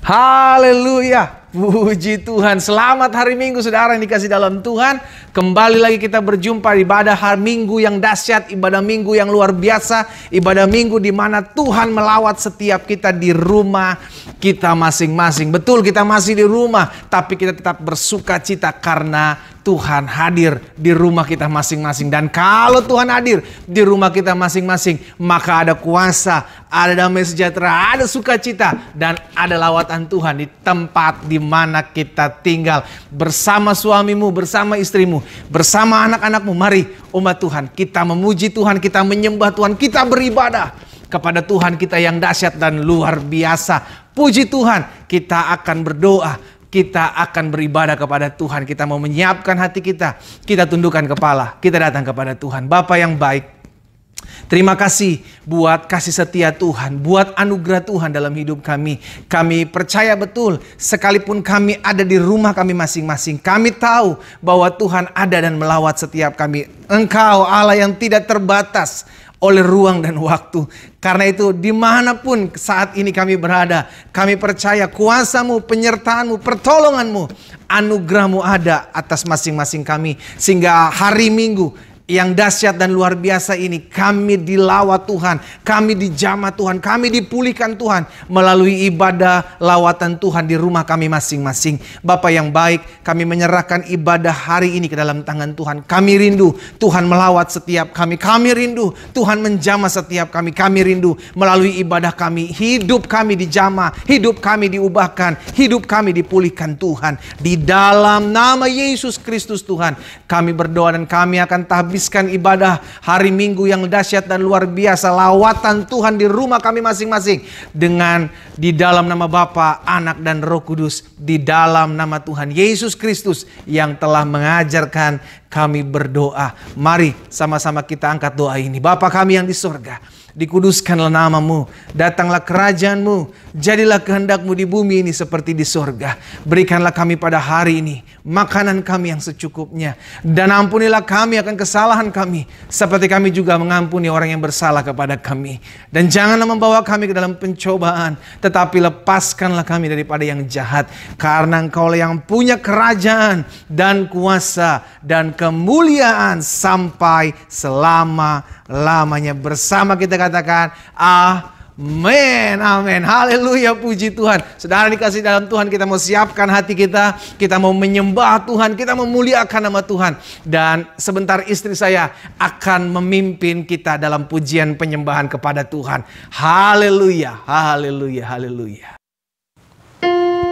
Haleluya, puji Tuhan. Selamat hari Minggu saudara yang dikasih dalam Tuhan. Kembali lagi kita berjumpa ibadah hari Minggu yang dahsyat, ibadah Minggu yang luar biasa, ibadah Minggu di mana Tuhan melawat setiap kita di rumah kita masing-masing. Betul, kita masih di rumah, tapi kita tetap bersuka cita karena Tuhan hadir di rumah kita masing-masing. Dan kalau Tuhan hadir di rumah kita masing-masing, maka ada kuasa, ada damai sejahtera, ada sukacita, dan ada lawatan Tuhan di tempat di mana kita tinggal. Bersama suamimu, bersama istrimu, bersama anak-anakmu. Mari umat Tuhan, kita memuji Tuhan, kita menyembah Tuhan, kita beribadah kepada Tuhan kita yang dahsyat dan luar biasa. Puji Tuhan, kita akan berdoa. Kita akan beribadah kepada Tuhan. Kita mau menyiapkan hati kita. Kita tundukkan kepala. Kita datang kepada Tuhan. Bapa yang baik, terima kasih buat kasih setia Tuhan, buat anugerah Tuhan dalam hidup kami. Kami percaya betul, sekalipun kami ada di rumah kami masing-masing, kami tahu bahwa Tuhan ada dan melawat setiap kami. Engkau Allah yang tidak terbatas oleh ruang dan waktu. Karena itu dimanapun saat ini kami berada, kami percaya kuasamu, penyertaanmu, pertolonganmu, anugerahmu ada atas masing-masing kami. Sehingga hari Minggu yang dahsyat dan luar biasa ini, kami dilawat Tuhan, kami dijamah Tuhan, kami dipulihkan Tuhan melalui ibadah lawatan Tuhan di rumah kami masing-masing. Bapa yang baik, kami menyerahkan ibadah hari ini ke dalam tangan Tuhan. Kami rindu Tuhan melawat setiap kami, kami rindu Tuhan menjamah setiap kami, kami rindu melalui ibadah kami, hidup kami dijamah, hidup kami diubahkan, hidup kami dipulihkan Tuhan. Di dalam nama Yesus Kristus Tuhan, kami berdoa dan kami akan habiskan ibadah hari Minggu yang dahsyat dan luar biasa, lawatan Tuhan di rumah kami masing-masing, dengan di dalam nama Bapa, Anak dan Roh Kudus, di dalam nama Tuhan Yesus Kristus yang telah mengajarkan kami berdoa. Mari sama-sama kita angkat doa ini. Bapa kami yang di sorga, dikuduskanlah namamu, datanglah kerajaanmu, jadilah kehendakmu di bumi ini seperti di sorga. Berikanlah kami pada hari ini makanan kami yang secukupnya, dan ampunilah kami akan kesalahan kami, seperti kami juga mengampuni orang yang bersalah kepada kami. Dan janganlah membawa kami ke dalam pencobaan, tetapi lepaskanlah kami daripada yang jahat. Karena Engkau yang punya kerajaan dan kuasa dan kemuliaan sampai selama-lamanya. Bersama kita katakan amin, amin, haleluya, puji Tuhan. Saudara dikasih dalam Tuhan, kita mau siapkan hati kita, kita mau menyembah Tuhan, kita memuliakan nama Tuhan. Dan sebentar istri saya akan memimpin kita dalam pujian penyembahan kepada Tuhan. Haleluya, haleluya, haleluya.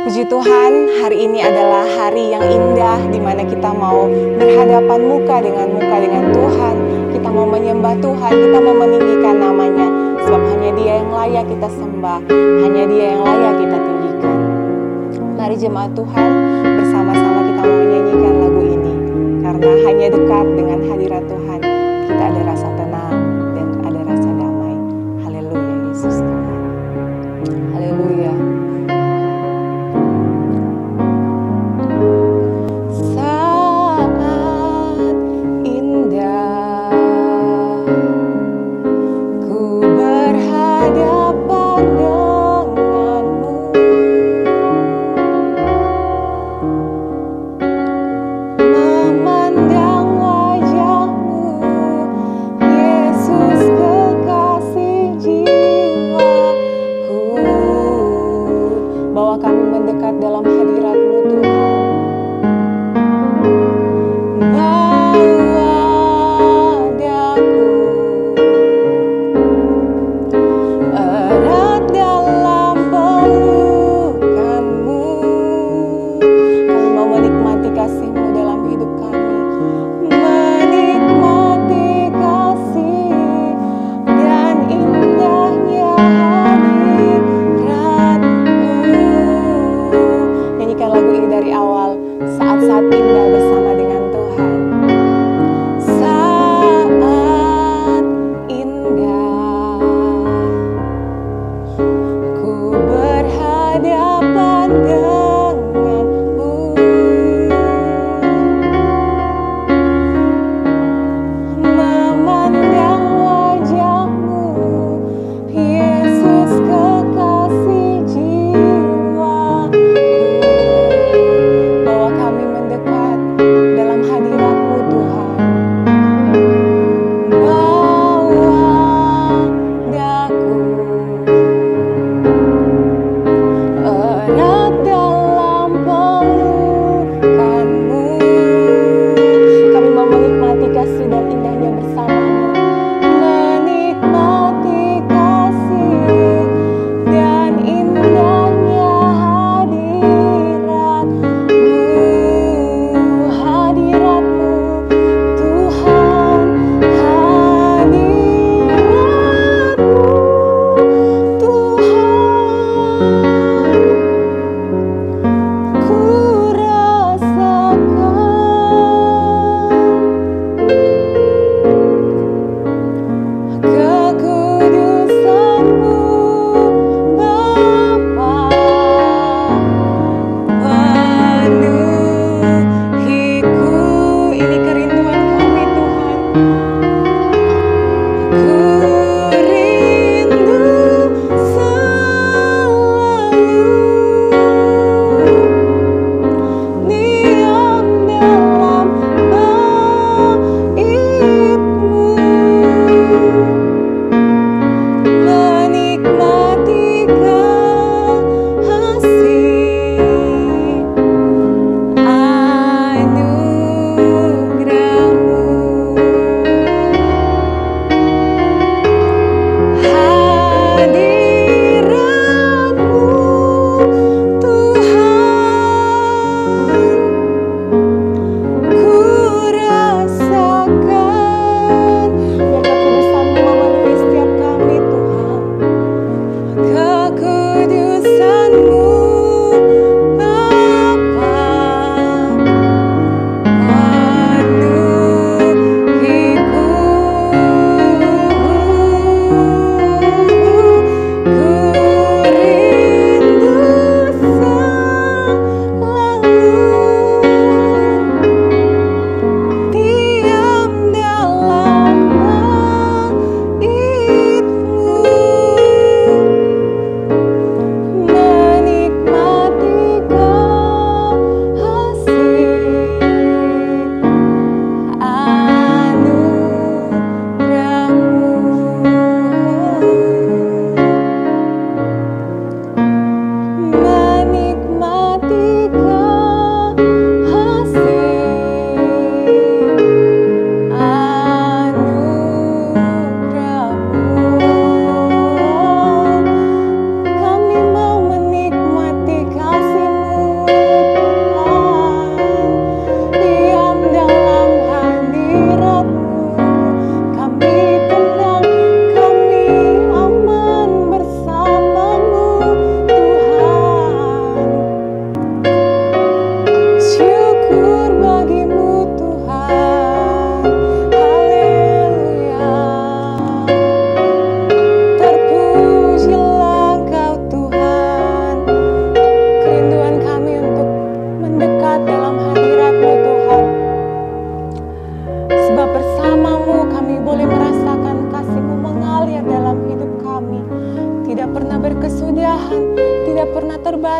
Puji Tuhan, hari ini adalah hari yang indah di mana kita mau berhadapan muka dengan Tuhan. Kita mau menyembah Tuhan, kita mau meninggikan namanya. Sebab hanya Dia yang layak kita sembah, hanya Dia yang layak kita tinggikan. Mari jemaat Tuhan, bersama-sama kita mau menyanyikan lagu ini. Karena hanya dekat dengan hadirat Tuhan, kita ada rasa tenang dan ada rasa damai. Haleluya, Yesus Tuhan. Haleluya.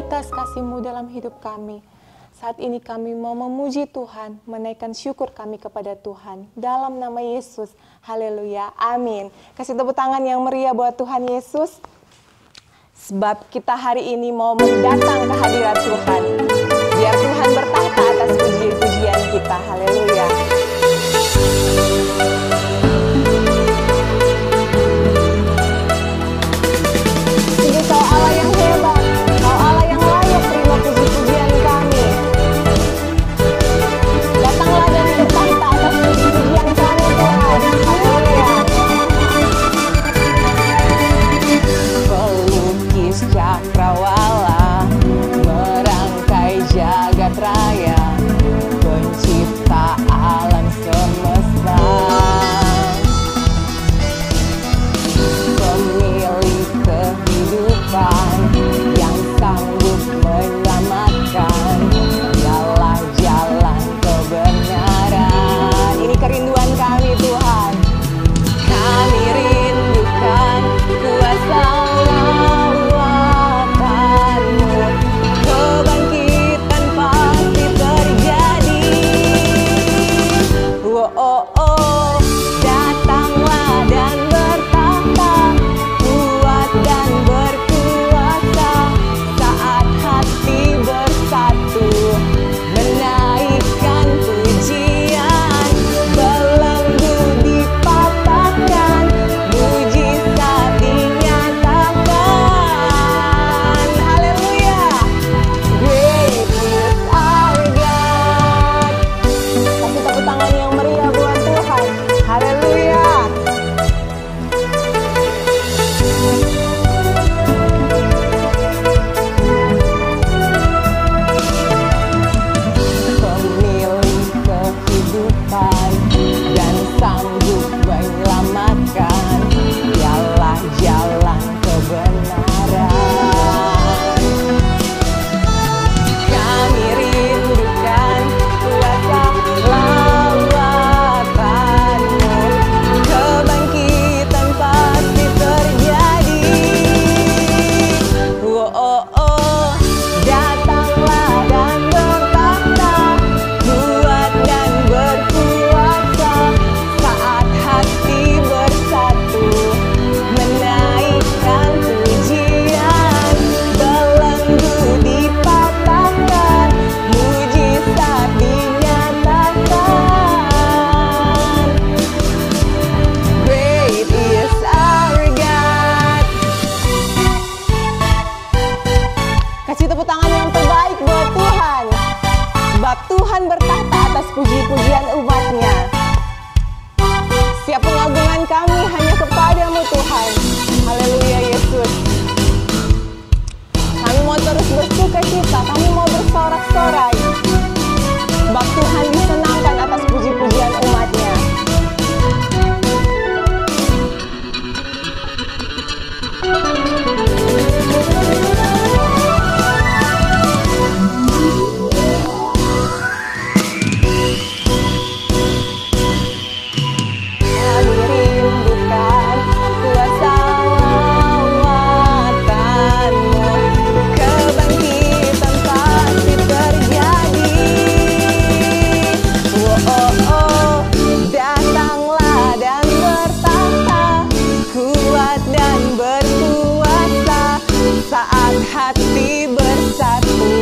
atas kasih-Mu dalam hidup kami. Saat ini kami mau memuji Tuhan, menaikkan syukur kami kepada Tuhan. Dalam nama Yesus, haleluya, amin. Kasih tepuk tangan yang meriah buat Tuhan Yesus. Sebab kita hari ini mau datang ke hadirat Tuhan. Biar Tuhan bertahta atas puji-pujian kita, haleluya. Sungguh Kau Allah yang hebat, Kau Allah yang layak terima puji-pujian kami. Datanglah dan bertahta atas puji-pujian kami Tuhan, haleluya. Pelukis cakrawala, merangkai jagat raya, pencipta alam semesta, pemilik kehidupan yang sanggup menyelamatkan, dialah jalan kebenaran. Ini kerinduan kami Tuhan. Kami rindukan kuasa lawatan-Mu, kebangkitan pasti terjadi. Datanglah dan bertahta, kuat dan berkuasa, saat hati bersatu, menaikkan pujian, belenggu dipatahkan, mujizat dinyatakan. Haleluya. Great is our God. Kasih tepuk tangan yang meriah buat Tuhan. Haleluya. Pemilik kehidupan dan sanggup menyelamatkan, dialah jalan kebenaran. Kami rindukan kuasa lawatan-Mu, kebangkitan pasti terjadi. Datanglah dan bertahta, kuat dan berkuasa, saat hati bersatu, menaikkan pujian, belenggu dipatahkan, mujizat dinyatakan. Great is our God. Kasih tepuk tangan yang terbaik buat Tuhan. Sebab Tuhan bertahta atas puji-pujian umat-Nya. Siap pengagungan kami hanya kepadamu Tuhan. Haleluya Yesus. Kami mau terus bersuka cita, kami mau bersorak-sorai. Sebab Tuhan disenangkan atas puji-pujian umat-Nya. Kami rindukan kuasa lawatan-Mu, kebangkitan pasti terjadi. Datanglah dan bertahta, kuat dan berkuasa, saat hati bersatu,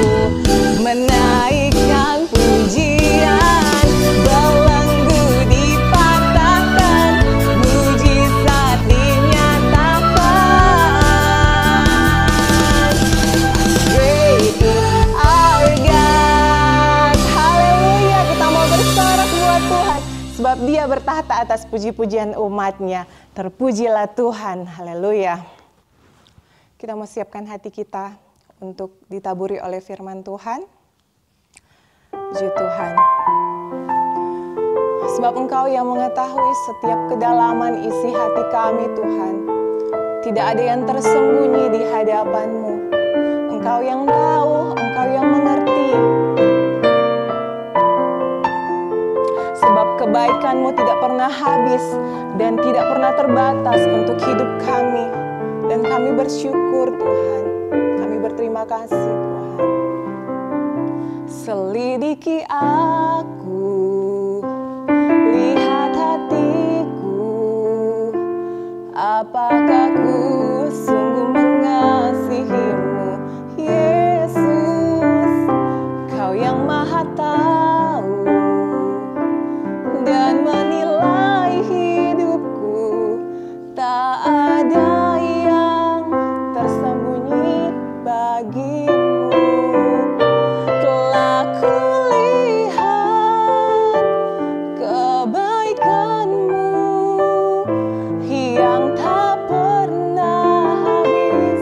menaikkan pujian, belenggu dipatahkan, mujizat dinyatakan. Great is our God. Haleluya, kita mau bersorak buat Tuhan, sebab Dia bertahta atas puji-pujian umat-Nya. Terpujilah Tuhan, haleluya. Kita mau siapkan hati kita untuk ditaburi oleh firman Tuhan. Puji Tuhan. Sebab Engkau yang mengetahui setiap kedalaman isi hati kami Tuhan. Tidak ada yang tersembunyi di hadapan-Mu. Engkau yang tahu, Engkau yang mengerti. Sebab kebaikan-Mu tidak pernah habis dan tidak pernah terbatas untuk hidup kami. Dan kami bersyukur Tuhan. Kami berterima terima kasih Tuhan. Selidiki aku, lihat hatiku, apakah ku sungguh mengasihimu, Yesus. Kau yang maha tahu dan menilai hidupku, tak ada yang tersembunyi bagimu. Telah kulihat kebaikanmu yang tak pernah habis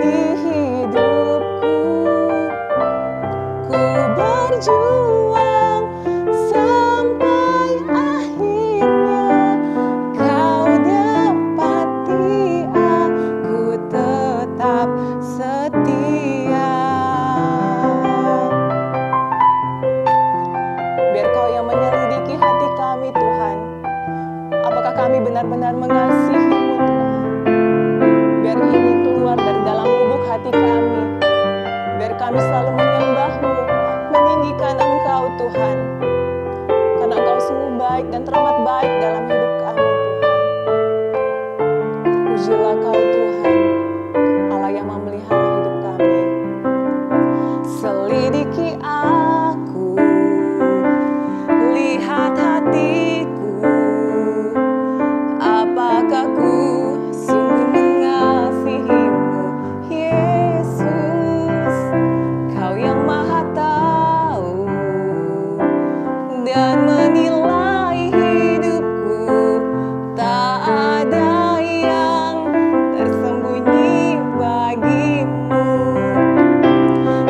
di hidupku. Ku berjuang sampai akhirnya kau dapati aku tetap setia. Biar kau yang menyelidiki hati kami Tuhan, apakah kami benar-benar mengasihi-Mu Tuhan. Biar ini keluar dari dalam lubuk hati kami, biar kami selalu menyembah-Mu, meninggikan Engkau Tuhan, karena Engkau sungguh baik dan teramat baik dalam hidup kami Tuhan. Pujilah Kau Tuhan, Allah yang memelihara hidup kami. Selidiki aku, lihat hatiku, apakah ku sungguh mengasihimu, Yesus. Kau yang maha tahu dan menilai hidupku, tak ada yang tersembunyi bagimu.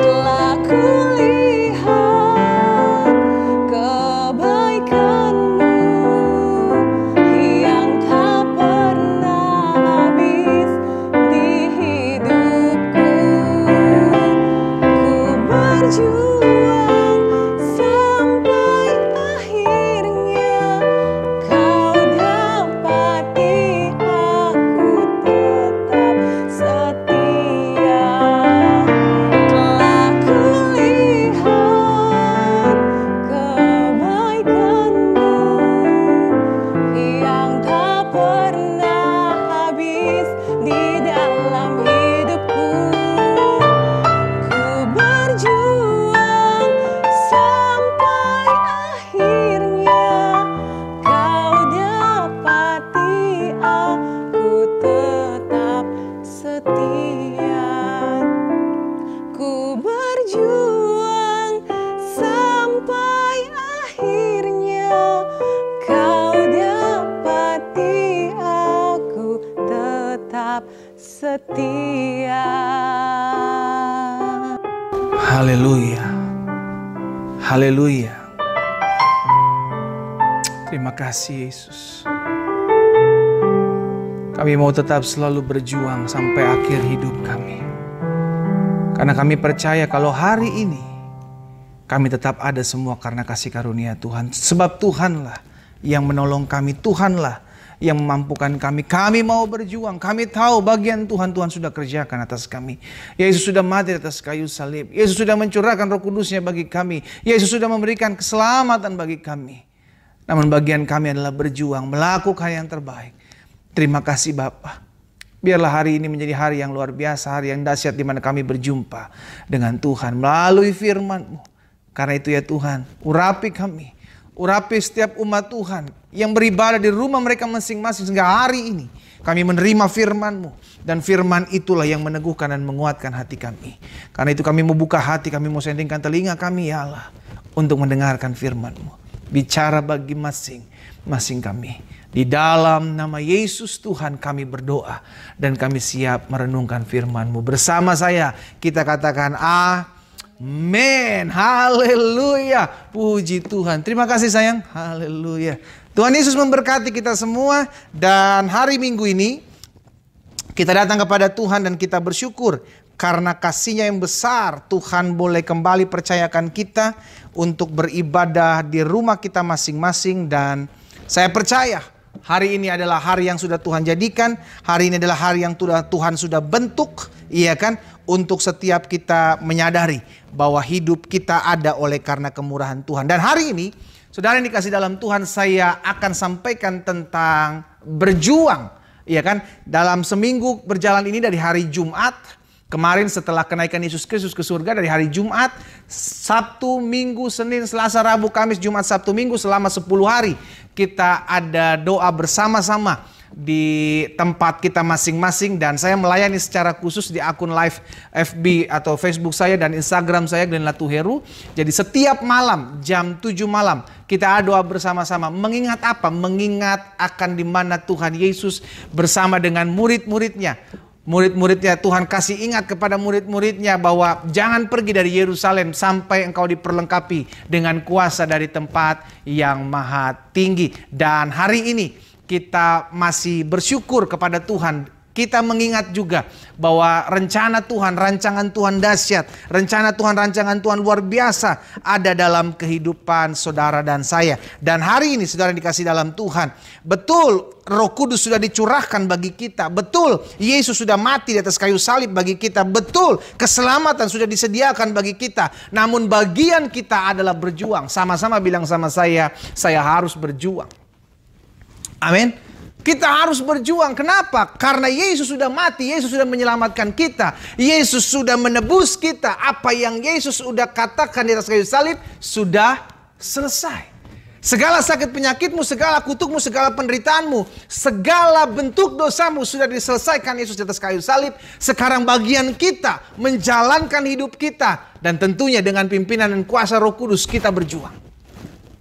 Telah kulihat kebaikanmu yang tak pernah habis di hidupku. Ku berjuang sampai akhirnya kau dapati aku tetap setia. Telah kulihat kebaikanmu yang tak pernah habis di dalam hidupku. Ku berjuang sampai akhirnya kau dapati aku tetap setia. Ku berjuang sampai akhirnya kau dapati aku tetap setia. Haleluya. Haleluya. Terima kasih Yesus. Kami mau tetap selalu berjuang sampai akhir hidup kami. Karena kami percaya kalau hari ini kami tetap ada semua karena kasih karunia Tuhan. Sebab Tuhanlah yang menolong kami. Tuhanlah yang memampukan kami. Kami mau berjuang. Kami tahu bagian Tuhan sudah kerjakan atas kami. Yesus sudah mati atas kayu salib. Yesus sudah mencurahkan Roh Kudus-Nya bagi kami. Yesus sudah memberikan keselamatan bagi kami. Namun bagian kami adalah berjuang, melakukan yang terbaik. Terima kasih Bapa. Biarlah hari ini menjadi hari yang luar biasa, hari yang dahsyat di mana kami berjumpa dengan Tuhan melalui firman-Mu. Karena itu ya Tuhan, urapi kami. Urapi setiap umat Tuhan yang beribadah di rumah mereka masing-masing sehingga hari ini kami menerima firman-Mu. Dan firman itulah yang meneguhkan dan menguatkan hati kami. Karena itu kami mau buka hati, kami mau sendingkan telinga kami ya Allah. Untuk mendengarkan firman-Mu. Bicara bagi masing-masing kami. Di dalam nama Yesus Tuhan kami berdoa. Dan kami siap merenungkan firman-Mu. Bersama saya kita katakan amin. Haleluya. Puji Tuhan. Terima kasih sayang. Haleluya. Tuhan Yesus memberkati kita semua. Dan hari Minggu ini kita datang kepada Tuhan dan kita bersyukur. Karena kasih-Nya yang besar, Tuhan boleh kembali percayakan kita untuk beribadah di rumah kita masing-masing. Dan saya percaya Hari ini adalah hari yang sudah Tuhan jadikan. Hari ini adalah hari yang Tuhan sudah bentuk, iya kan? Untuk setiap kita menyadari bahwa hidup kita ada oleh karena kemurahan Tuhan. Dan hari ini, saudara yang dikasih dalam Tuhan, saya akan sampaikan tentang berjuang, iya kan? Dalam seminggu berjalan ini dari hari Jumat. Kemarin setelah kenaikan Yesus Kristus ke surga dari hari Jumat, Sabtu, Minggu, Senin, Selasa, Rabu, Kamis, Jumat, Sabtu, Minggu selama 10 hari kita ada doa bersama-sama di tempat kita masing-masing, dan saya melayani secara khusus di akun live FB atau Facebook saya dan Instagram saya Glenn Latuheru. Jadi setiap malam jam 7 malam kita doa bersama-sama. Mengingat apa? Mengingat akan di mana Tuhan Yesus bersama dengan murid-muridnya. Murid-muridnya, Tuhan kasih ingat kepada murid-muridnya bahwa jangan pergi dari Yerusalem sampai engkau diperlengkapi dengan kuasa dari tempat yang maha tinggi. Dan hari ini kita masih bersyukur kepada Tuhan. Kita mengingat juga bahwa rencana Tuhan, rancangan Tuhan dahsyat, rencana Tuhan, rancangan Tuhan luar biasa ada dalam kehidupan saudara dan saya. Dan hari ini saudara dikasih dalam Tuhan, betul Roh Kudus sudah dicurahkan bagi kita, betul Yesus sudah mati di atas kayu salib bagi kita, betul keselamatan sudah disediakan bagi kita. Namun bagian kita adalah berjuang. Sama-sama bilang sama saya harus berjuang. Amin. Kita harus berjuang. Kenapa? Karena Yesus sudah mati, Yesus sudah menyelamatkan kita, Yesus sudah menebus kita. Apa yang Yesus sudah katakan di atas kayu salib sudah selesai. Segala sakit penyakitmu, segala kutukmu, segala penderitaanmu, segala bentuk dosamu sudah diselesaikan Yesus di atas kayu salib. Sekarang bagian kita menjalankan hidup kita, dan tentunya dengan pimpinan dan kuasa Roh Kudus kita berjuang.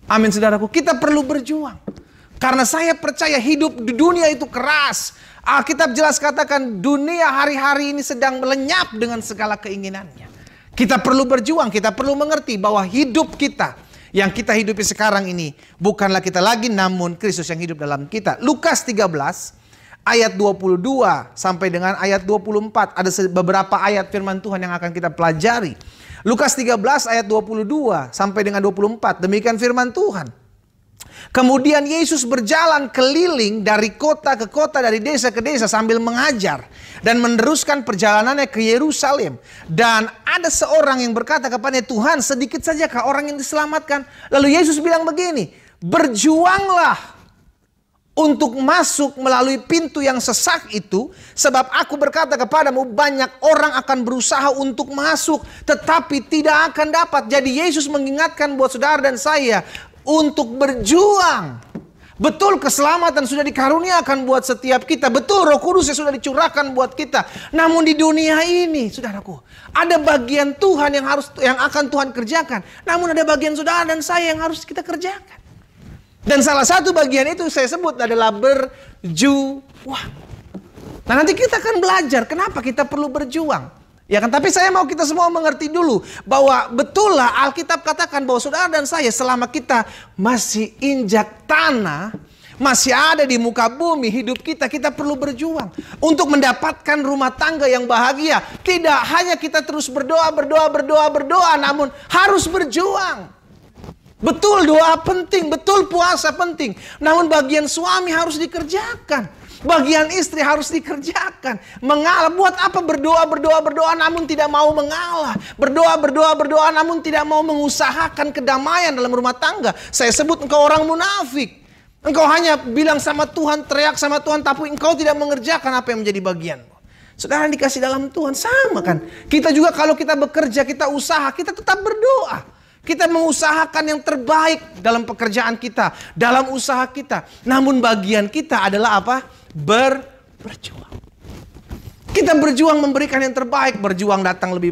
Amin saudaraku, kita perlu berjuang. Karena saya percaya hidup di dunia itu keras. Alkitab jelas katakan dunia hari-hari ini sedang melenyap dengan segala keinginannya. Kita perlu berjuang, kita perlu mengerti bahwa hidup kita yang kita hidupi sekarang ini bukanlah kita lagi, namun Kristus yang hidup dalam kita. Lukas 13 ayat 22 sampai dengan ayat 24. Ada beberapa ayat firman Tuhan yang akan kita pelajari. Lukas 13 ayat 22 sampai dengan 24. Demikian firman Tuhan. Kemudian Yesus berjalan keliling dari kota ke kota, dari desa ke desa sambil mengajar dan meneruskan perjalanannya ke Yerusalem. Dan ada seorang yang berkata kepadanya, Tuhan, sedikit sajakah orang yang diselamatkan? Lalu Yesus bilang begini, berjuanglah untuk masuk melalui pintu yang sesak itu, sebab aku berkata kepadamu, banyak orang akan berusaha untuk masuk tetapi tidak akan dapat. Jadi Yesus mengingatkan buat saudara dan saya untuk berjuang. Betul keselamatan sudah dikaruniakan buat setiap kita. Betul Roh Kudus sudah dicurahkan buat kita. Namun di dunia ini, saudaraku, ada bagian Tuhan yang akan Tuhan kerjakan. Namun ada bagian saudara dan saya yang harus kita kerjakan. Dan salah satu bagian itu saya sebut adalah berjuang. Nah, nanti kita akan belajar kenapa kita perlu berjuang. Ya kan, tapi saya mau kita semua mengerti dulu bahwa betul lah Alkitab katakan bahwa saudara dan saya selama kita masih injak tanah, masih ada di muka bumi, hidup kita perlu berjuang untuk mendapatkan rumah tangga yang bahagia. Tidak hanya kita terus berdoa, namun harus berjuang. Betul doa penting, betul puasa penting, namun bagian suami harus dikerjakan. Bagian istri harus dikerjakan. Mengalah, buat apa berdoa namun tidak mau mengalah. Berdoa namun tidak mau mengusahakan kedamaian dalam rumah tangga. Saya sebut engkau orang munafik. Engkau hanya bilang sama Tuhan, teriak sama Tuhan, tapi engkau tidak mengerjakan apa yang menjadi bagianmu. Saudara yang dikasih dalam Tuhan, sama kan? Kita juga kalau kita bekerja, kita usaha, kita tetap berdoa. Kita mengusahakan yang terbaik dalam pekerjaan kita, dalam usaha kita. Namun bagian kita adalah apa? Berjuang. Kita berjuang memberikan yang terbaik, berjuang datang lebih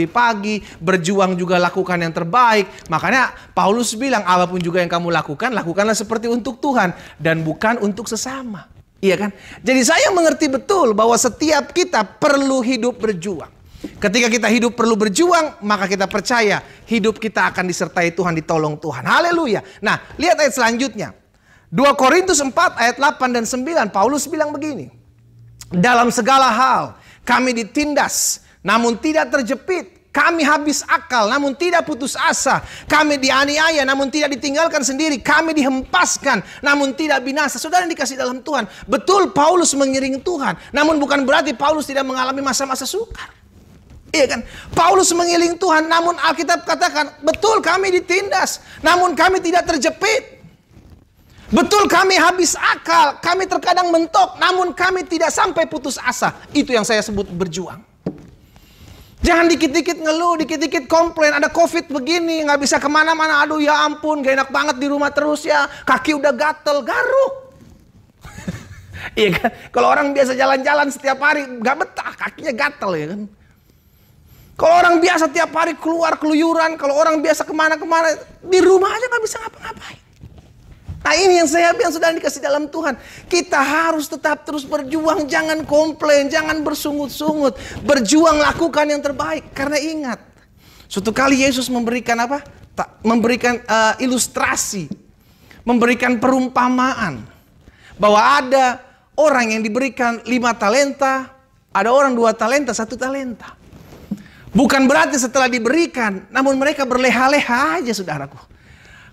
pagi, berjuang juga lakukan yang terbaik. Makanya Paulus bilang, apapun juga yang kamu lakukan, lakukanlah seperti untuk Tuhan dan bukan untuk sesama. Iya kan? Jadi saya mengerti betul bahwa setiap kita perlu hidup berjuang. Ketika kita hidup perlu berjuang, maka kita percaya hidup kita akan disertai Tuhan, ditolong Tuhan. Haleluya. Nah, lihat ayat selanjutnya. 2 Korintus 4 ayat 8 dan 9, Paulus bilang begini. Dalam segala hal kami ditindas, namun tidak terjepit. Kami habis akal namun tidak putus asa. Kami dianiaya namun tidak ditinggalkan sendiri. Kami dihempaskan namun tidak binasa. Saudara yang dikasih dalam Tuhan, betul Paulus mengiring Tuhan, namun bukan berarti Paulus tidak mengalami masa-masa sukar. Iya kan? Paulus mengiring Tuhan, namun Alkitab katakan, betul kami ditindas, namun kami tidak terjepit. Betul kami habis akal, kami terkadang mentok, namun kami tidak sampai putus asa. Itu yang saya sebut berjuang. Jangan dikit-dikit ngeluh, dikit-dikit komplain. Ada COVID begini, nggak bisa kemana-mana. Aduh ya ampun, gak enak banget di rumah terus ya. Kaki udah gatel, garuk. Iya kan? Kalau orang biasa jalan-jalan setiap hari, gak betah, kakinya gatel ya kan. Kalau orang biasa tiap hari keluar keluyuran, kalau orang biasa kemana-kemana, di rumah aja gak bisa ngapa-ngapain. Nah ini yang saya bilang, sudah dikasih dalam Tuhan. Kita harus tetap terus berjuang. Jangan komplain, jangan bersungut-sungut. Berjuang, lakukan yang terbaik. Karena ingat, suatu kali Yesus memberikan apa? Memberikan ilustrasi. Memberikan perumpamaan. Bahwa ada orang yang diberikan 5 talenta. Ada orang 2 talenta, 1 talenta. Bukan berarti setelah diberikan, namun mereka berleha-leha aja saudaraku.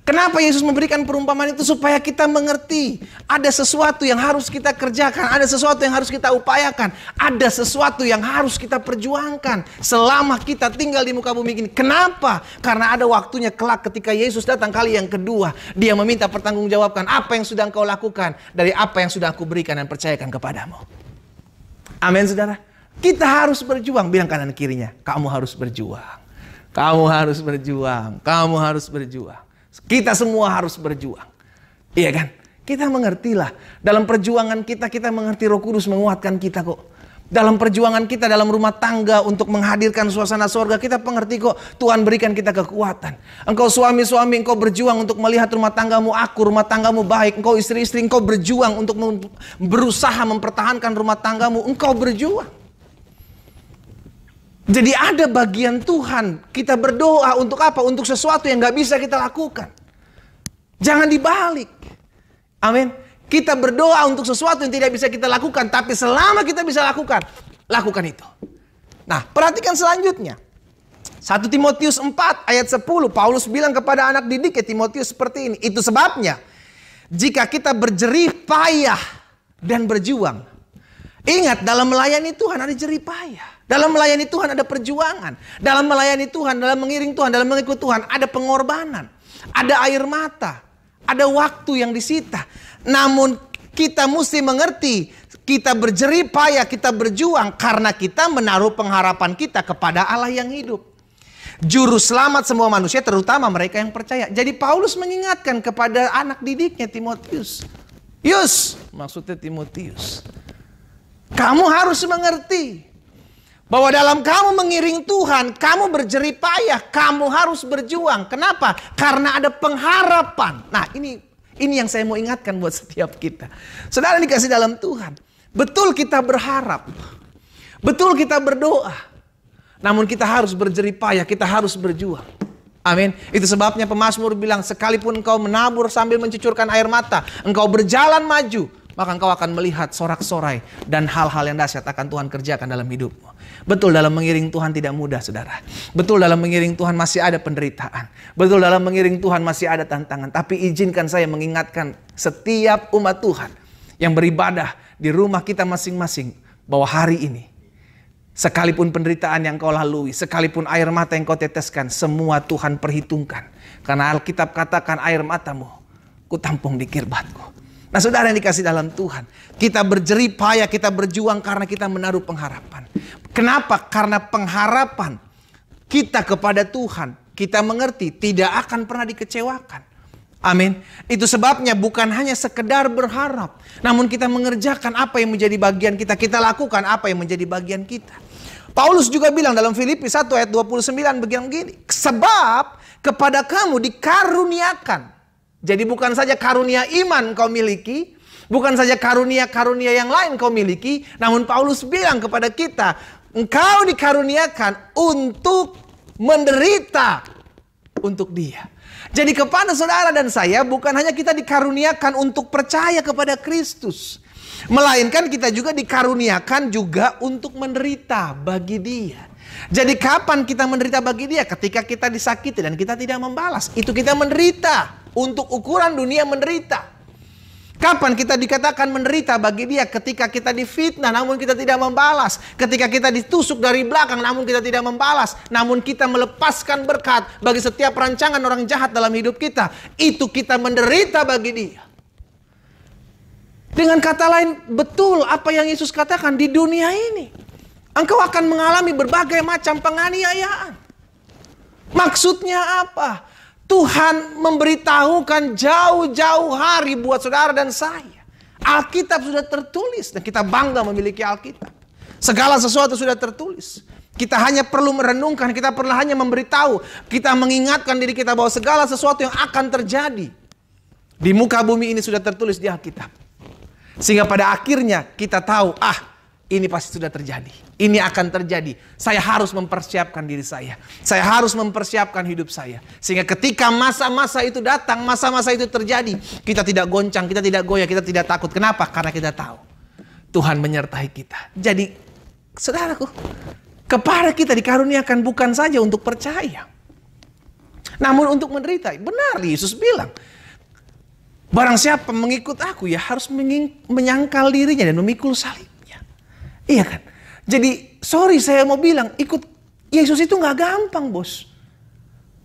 Kenapa Yesus memberikan perumpamaan itu? Supaya kita mengerti. Ada sesuatu yang harus kita kerjakan. Ada sesuatu yang harus kita upayakan. Ada sesuatu yang harus kita perjuangkan. Selama kita tinggal di muka bumi ini. Kenapa? Karena ada waktunya kelak ketika Yesus datang kali yang kedua. Dia meminta pertanggungjawabkan. Apa yang sudah engkau lakukan dari apa yang sudah aku berikan dan percayakan kepadamu. Amin saudara. Kita harus berjuang. Bilang kanan kirinya. Kamu harus berjuang. Kamu harus berjuang. Kamu harus berjuang. Kita semua harus berjuang. Iya kan? Kita mengertilah. Dalam perjuangan kita, kita mengerti Roh Kudus menguatkan kita kok. Dalam perjuangan kita dalam rumah tangga untuk menghadirkan suasana sorga, kita mengerti kok Tuhan berikan kita kekuatan. Engkau suami-suami, engkau berjuang untuk melihat rumah tanggamu akur, rumah tanggamu baik. Engkau istri-istri, engkau berjuang untuk berusaha mempertahankan rumah tanggamu. Engkau berjuang. Jadi ada bagian Tuhan, kita berdoa untuk apa? Untuk sesuatu yang gak bisa kita lakukan. Jangan dibalik. Amin. Kita berdoa untuk sesuatu yang tidak bisa kita lakukan, tapi selama kita bisa lakukan, lakukan itu. Nah, perhatikan selanjutnya. 1 Timotius 4 ayat 10, Paulus bilang kepada anak didiknya Timotius seperti ini. Itu sebabnya, jika kita berjerih payah dan berjuang. Ingat, dalam melayani Tuhan ada jerih payah. Dalam melayani Tuhan ada perjuangan. Dalam melayani Tuhan, dalam mengiring Tuhan, dalam mengikut Tuhan ada pengorbanan. Ada air mata. Ada waktu yang disita. Namun kita mesti mengerti, kita berjerih payah, kita berjuang karena kita menaruh pengharapan kita kepada Allah yang hidup. Juru selamat semua manusia, terutama mereka yang percaya. Jadi Paulus mengingatkan kepada anak didiknya Timotius. Maksudnya Timotius. Kamu harus mengerti bahwa dalam kamu mengiring Tuhan, kamu berjerih payah, kamu harus berjuang. Kenapa? Karena ada pengharapan. Nah, ini yang saya mau ingatkan buat setiap kita. Saudara dikasih dalam Tuhan. Betul kita berharap. Betul kita berdoa. Namun kita harus berjerih payah, kita harus berjuang. Amin. Itu sebabnya pemazmur bilang, sekalipun engkau menabur sambil mencucurkan air mata, engkau berjalan maju, maka engkau akan melihat sorak-sorai dan hal-hal yang dahsyat akan Tuhan kerjakan dalam hidupmu. Betul, dalam mengiring Tuhan tidak mudah, saudara. Betul, dalam mengiring Tuhan masih ada penderitaan. Betul, dalam mengiring Tuhan masih ada tantangan. Tapi izinkan saya mengingatkan setiap umat Tuhan yang beribadah di rumah kita masing-masing, bahwa hari ini, sekalipun penderitaan yang kau lalui, sekalipun air mata yang kau teteskan, semua Tuhan perhitungkan. Karena Alkitab katakan, air matamu kutampung di kirbatku. Nah, saudara yang dikasih dalam Tuhan, kita berjerih payah, kita berjuang karena kita menaruh pengharapan. Kenapa? Karena pengharapan kita kepada Tuhan, kita mengerti tidak akan pernah dikecewakan. Amin. Itu sebabnya bukan hanya sekedar berharap, namun kita mengerjakan apa yang menjadi bagian kita. Kita lakukan apa yang menjadi bagian kita. Paulus juga bilang dalam Filipi 1 ayat 29 begini. Sebab kepada kamu dikaruniakan. Jadi bukan saja karunia iman kau miliki, bukan saja karunia-karunia yang lain kau miliki, namun Paulus bilang kepada kita, engkau dikaruniakan untuk menderita untuk Dia. Jadi kepada saudara dan saya, bukan hanya kita dikaruniakan untuk percaya kepada Kristus, melainkan kita juga dikaruniakan juga untuk menderita bagi Dia. Jadi kapan kita menderita bagi Dia? Ketika kita disakiti dan kita tidak membalas. Itu kita menderita. Untuk ukuran dunia menderita. Kapan kita dikatakan menderita bagi Dia? Ketika kita difitnah namun kita tidak membalas. Ketika kita ditusuk dari belakang namun kita tidak membalas. Namun kita melepaskan berkat bagi setiap rancangan orang jahat dalam hidup kita. Itu kita menderita bagi Dia. Dengan kata lain, betul apa yang Yesus katakan di dunia ini. Engkau akan mengalami berbagai macam penganiayaan. Maksudnya apa? Tuhan memberitahukan jauh-jauh hari buat saudara dan saya. Alkitab sudah tertulis dan kita bangga memiliki Alkitab. Segala sesuatu sudah tertulis. Kita hanya perlu merenungkan, kita perlu hanya memberitahu. Kita mengingatkan diri kita bahwa segala sesuatu yang akan terjadi di muka bumi ini sudah tertulis di Alkitab. Sehingga pada akhirnya kita tahu, ini pasti sudah terjadi. Ini akan terjadi. Saya harus mempersiapkan diri saya. Saya harus mempersiapkan hidup saya. Sehingga ketika masa-masa itu datang, masa-masa itu terjadi, kita tidak goncang, kita tidak goyah, kita tidak takut. Kenapa? Karena kita tahu Tuhan menyertai kita. Jadi, saudaraku, kepada kita dikaruniakan bukan saja untuk percaya, namun untuk menderita. Benar, Yesus bilang, barang siapa mengikut aku ya harus menyangkal dirinya dan memikul salibnya. Iya kan? Jadi sorry saya mau bilang, ikut Yesus itu gak gampang bos.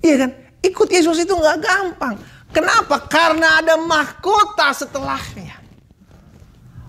Iya kan? Ikut Yesus itu gak gampang. Kenapa? Karena ada mahkota setelahnya.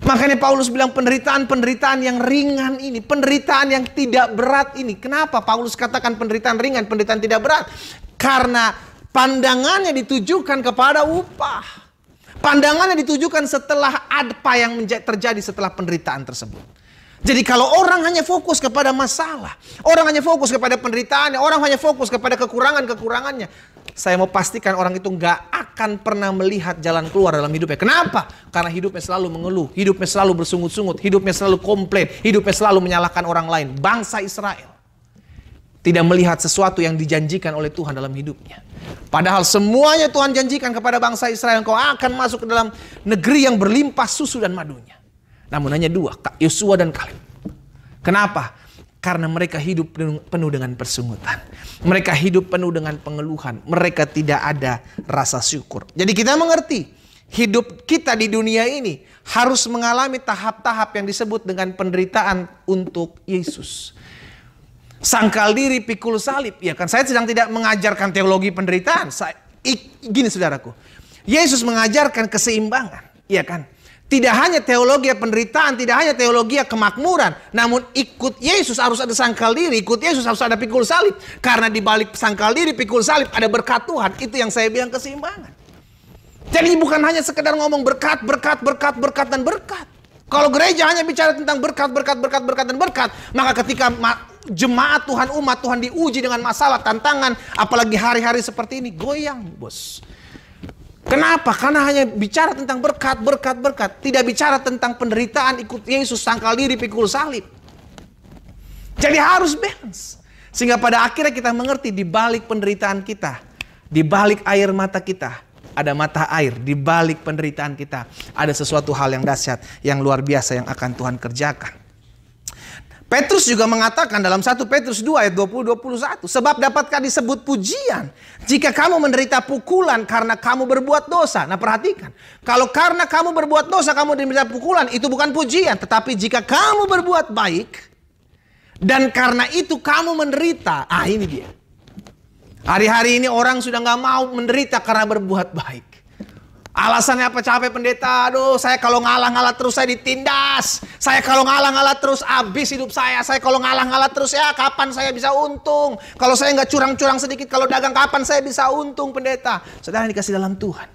Makanya Paulus bilang penderitaan-penderitaan yang ringan ini, penderitaan yang tidak berat ini. Kenapa Paulus katakan penderitaan ringan, penderitaan tidak berat? Karena pandangannya ditujukan kepada upah. Pandangannya ditujukan setelah apa yang terjadi setelah penderitaan tersebut. Jadi kalau orang hanya fokus kepada masalah, orang hanya fokus kepada penderitaannya, orang hanya fokus kepada kekurangan-kekurangannya, saya mau pastikan orang itu gak akan pernah melihat jalan keluar dalam hidupnya. Kenapa? Karena hidupnya selalu mengeluh, hidupnya selalu bersungut-sungut, hidupnya selalu komplain, hidupnya selalu menyalahkan orang lain. Bangsa Israel tidak melihat sesuatu yang dijanjikan oleh Tuhan dalam hidupnya. Padahal semuanya Tuhan janjikan kepada bangsa Israel, engkau akan masuk ke dalam negeri yang berlimpah susu dan madunya. Namun hanya dua, Yosua dan Kaleb. Kenapa? Karena mereka hidup penuh dengan persungutan. Mereka hidup penuh dengan pengeluhan. Mereka tidak ada rasa syukur. Jadi kita mengerti, hidup kita di dunia ini harus mengalami tahap-tahap yang disebut dengan penderitaan untuk Yesus. Sangkal diri, pikul salib. Ya kan, saya sedang tidak mengajarkan teologi penderitaan. Gini saudaraku, Yesus mengajarkan keseimbangan. Ya kan, tidak hanya teologi penderitaan, tidak hanya teologi kemakmuran, namun ikut Yesus harus ada sangkal diri, ikut Yesus harus ada pikul salib. Karena di balik sangkal diri, pikul salib ada berkat Tuhan. Itu yang saya bilang keseimbangan. Jadi bukan hanya sekedar ngomong berkat, dan berkat. Kalau gereja hanya bicara tentang berkat, dan berkat, maka ketika jemaat Tuhan, umat Tuhan diuji dengan masalah, tantangan, apalagi hari-hari seperti ini, goyang bos. Kenapa? Karena hanya bicara tentang berkat. Tidak bicara tentang penderitaan, ikut Yesus, sangkal diri, pikul salib. Jadi harus balance. Sehingga pada akhirnya kita mengerti di balik penderitaan kita, di balik air mata kita, ada mata air. Di balik penderitaan kita ada sesuatu hal yang dahsyat, yang luar biasa yang akan Tuhan kerjakan. Petrus juga mengatakan dalam 1 Petrus 2 ayat 20-21. Sebab dapatkah disebut pujian jika kamu menderita pukulan karena kamu berbuat dosa. Nah perhatikan. Kalau karena kamu berbuat dosa kamu menderita pukulan, itu bukan pujian. Tetapi jika kamu berbuat baik dan karena itu kamu menderita. Ini dia. Hari-hari ini orang sudah gak mau menderita karena berbuat baik. Alasannya apa? Capek pendeta. Aduh, saya kalau ngalah-ngalah terus saya ditindas. Saya kalau ngalah-ngalah terus habis hidup saya. Saya kalau ngalah-ngalah terus ya kapan saya bisa untung? Kalau saya gak curang-curang sedikit, kalau dagang kapan saya bisa untung pendeta? Saudara yang dikasih dalam Tuhan,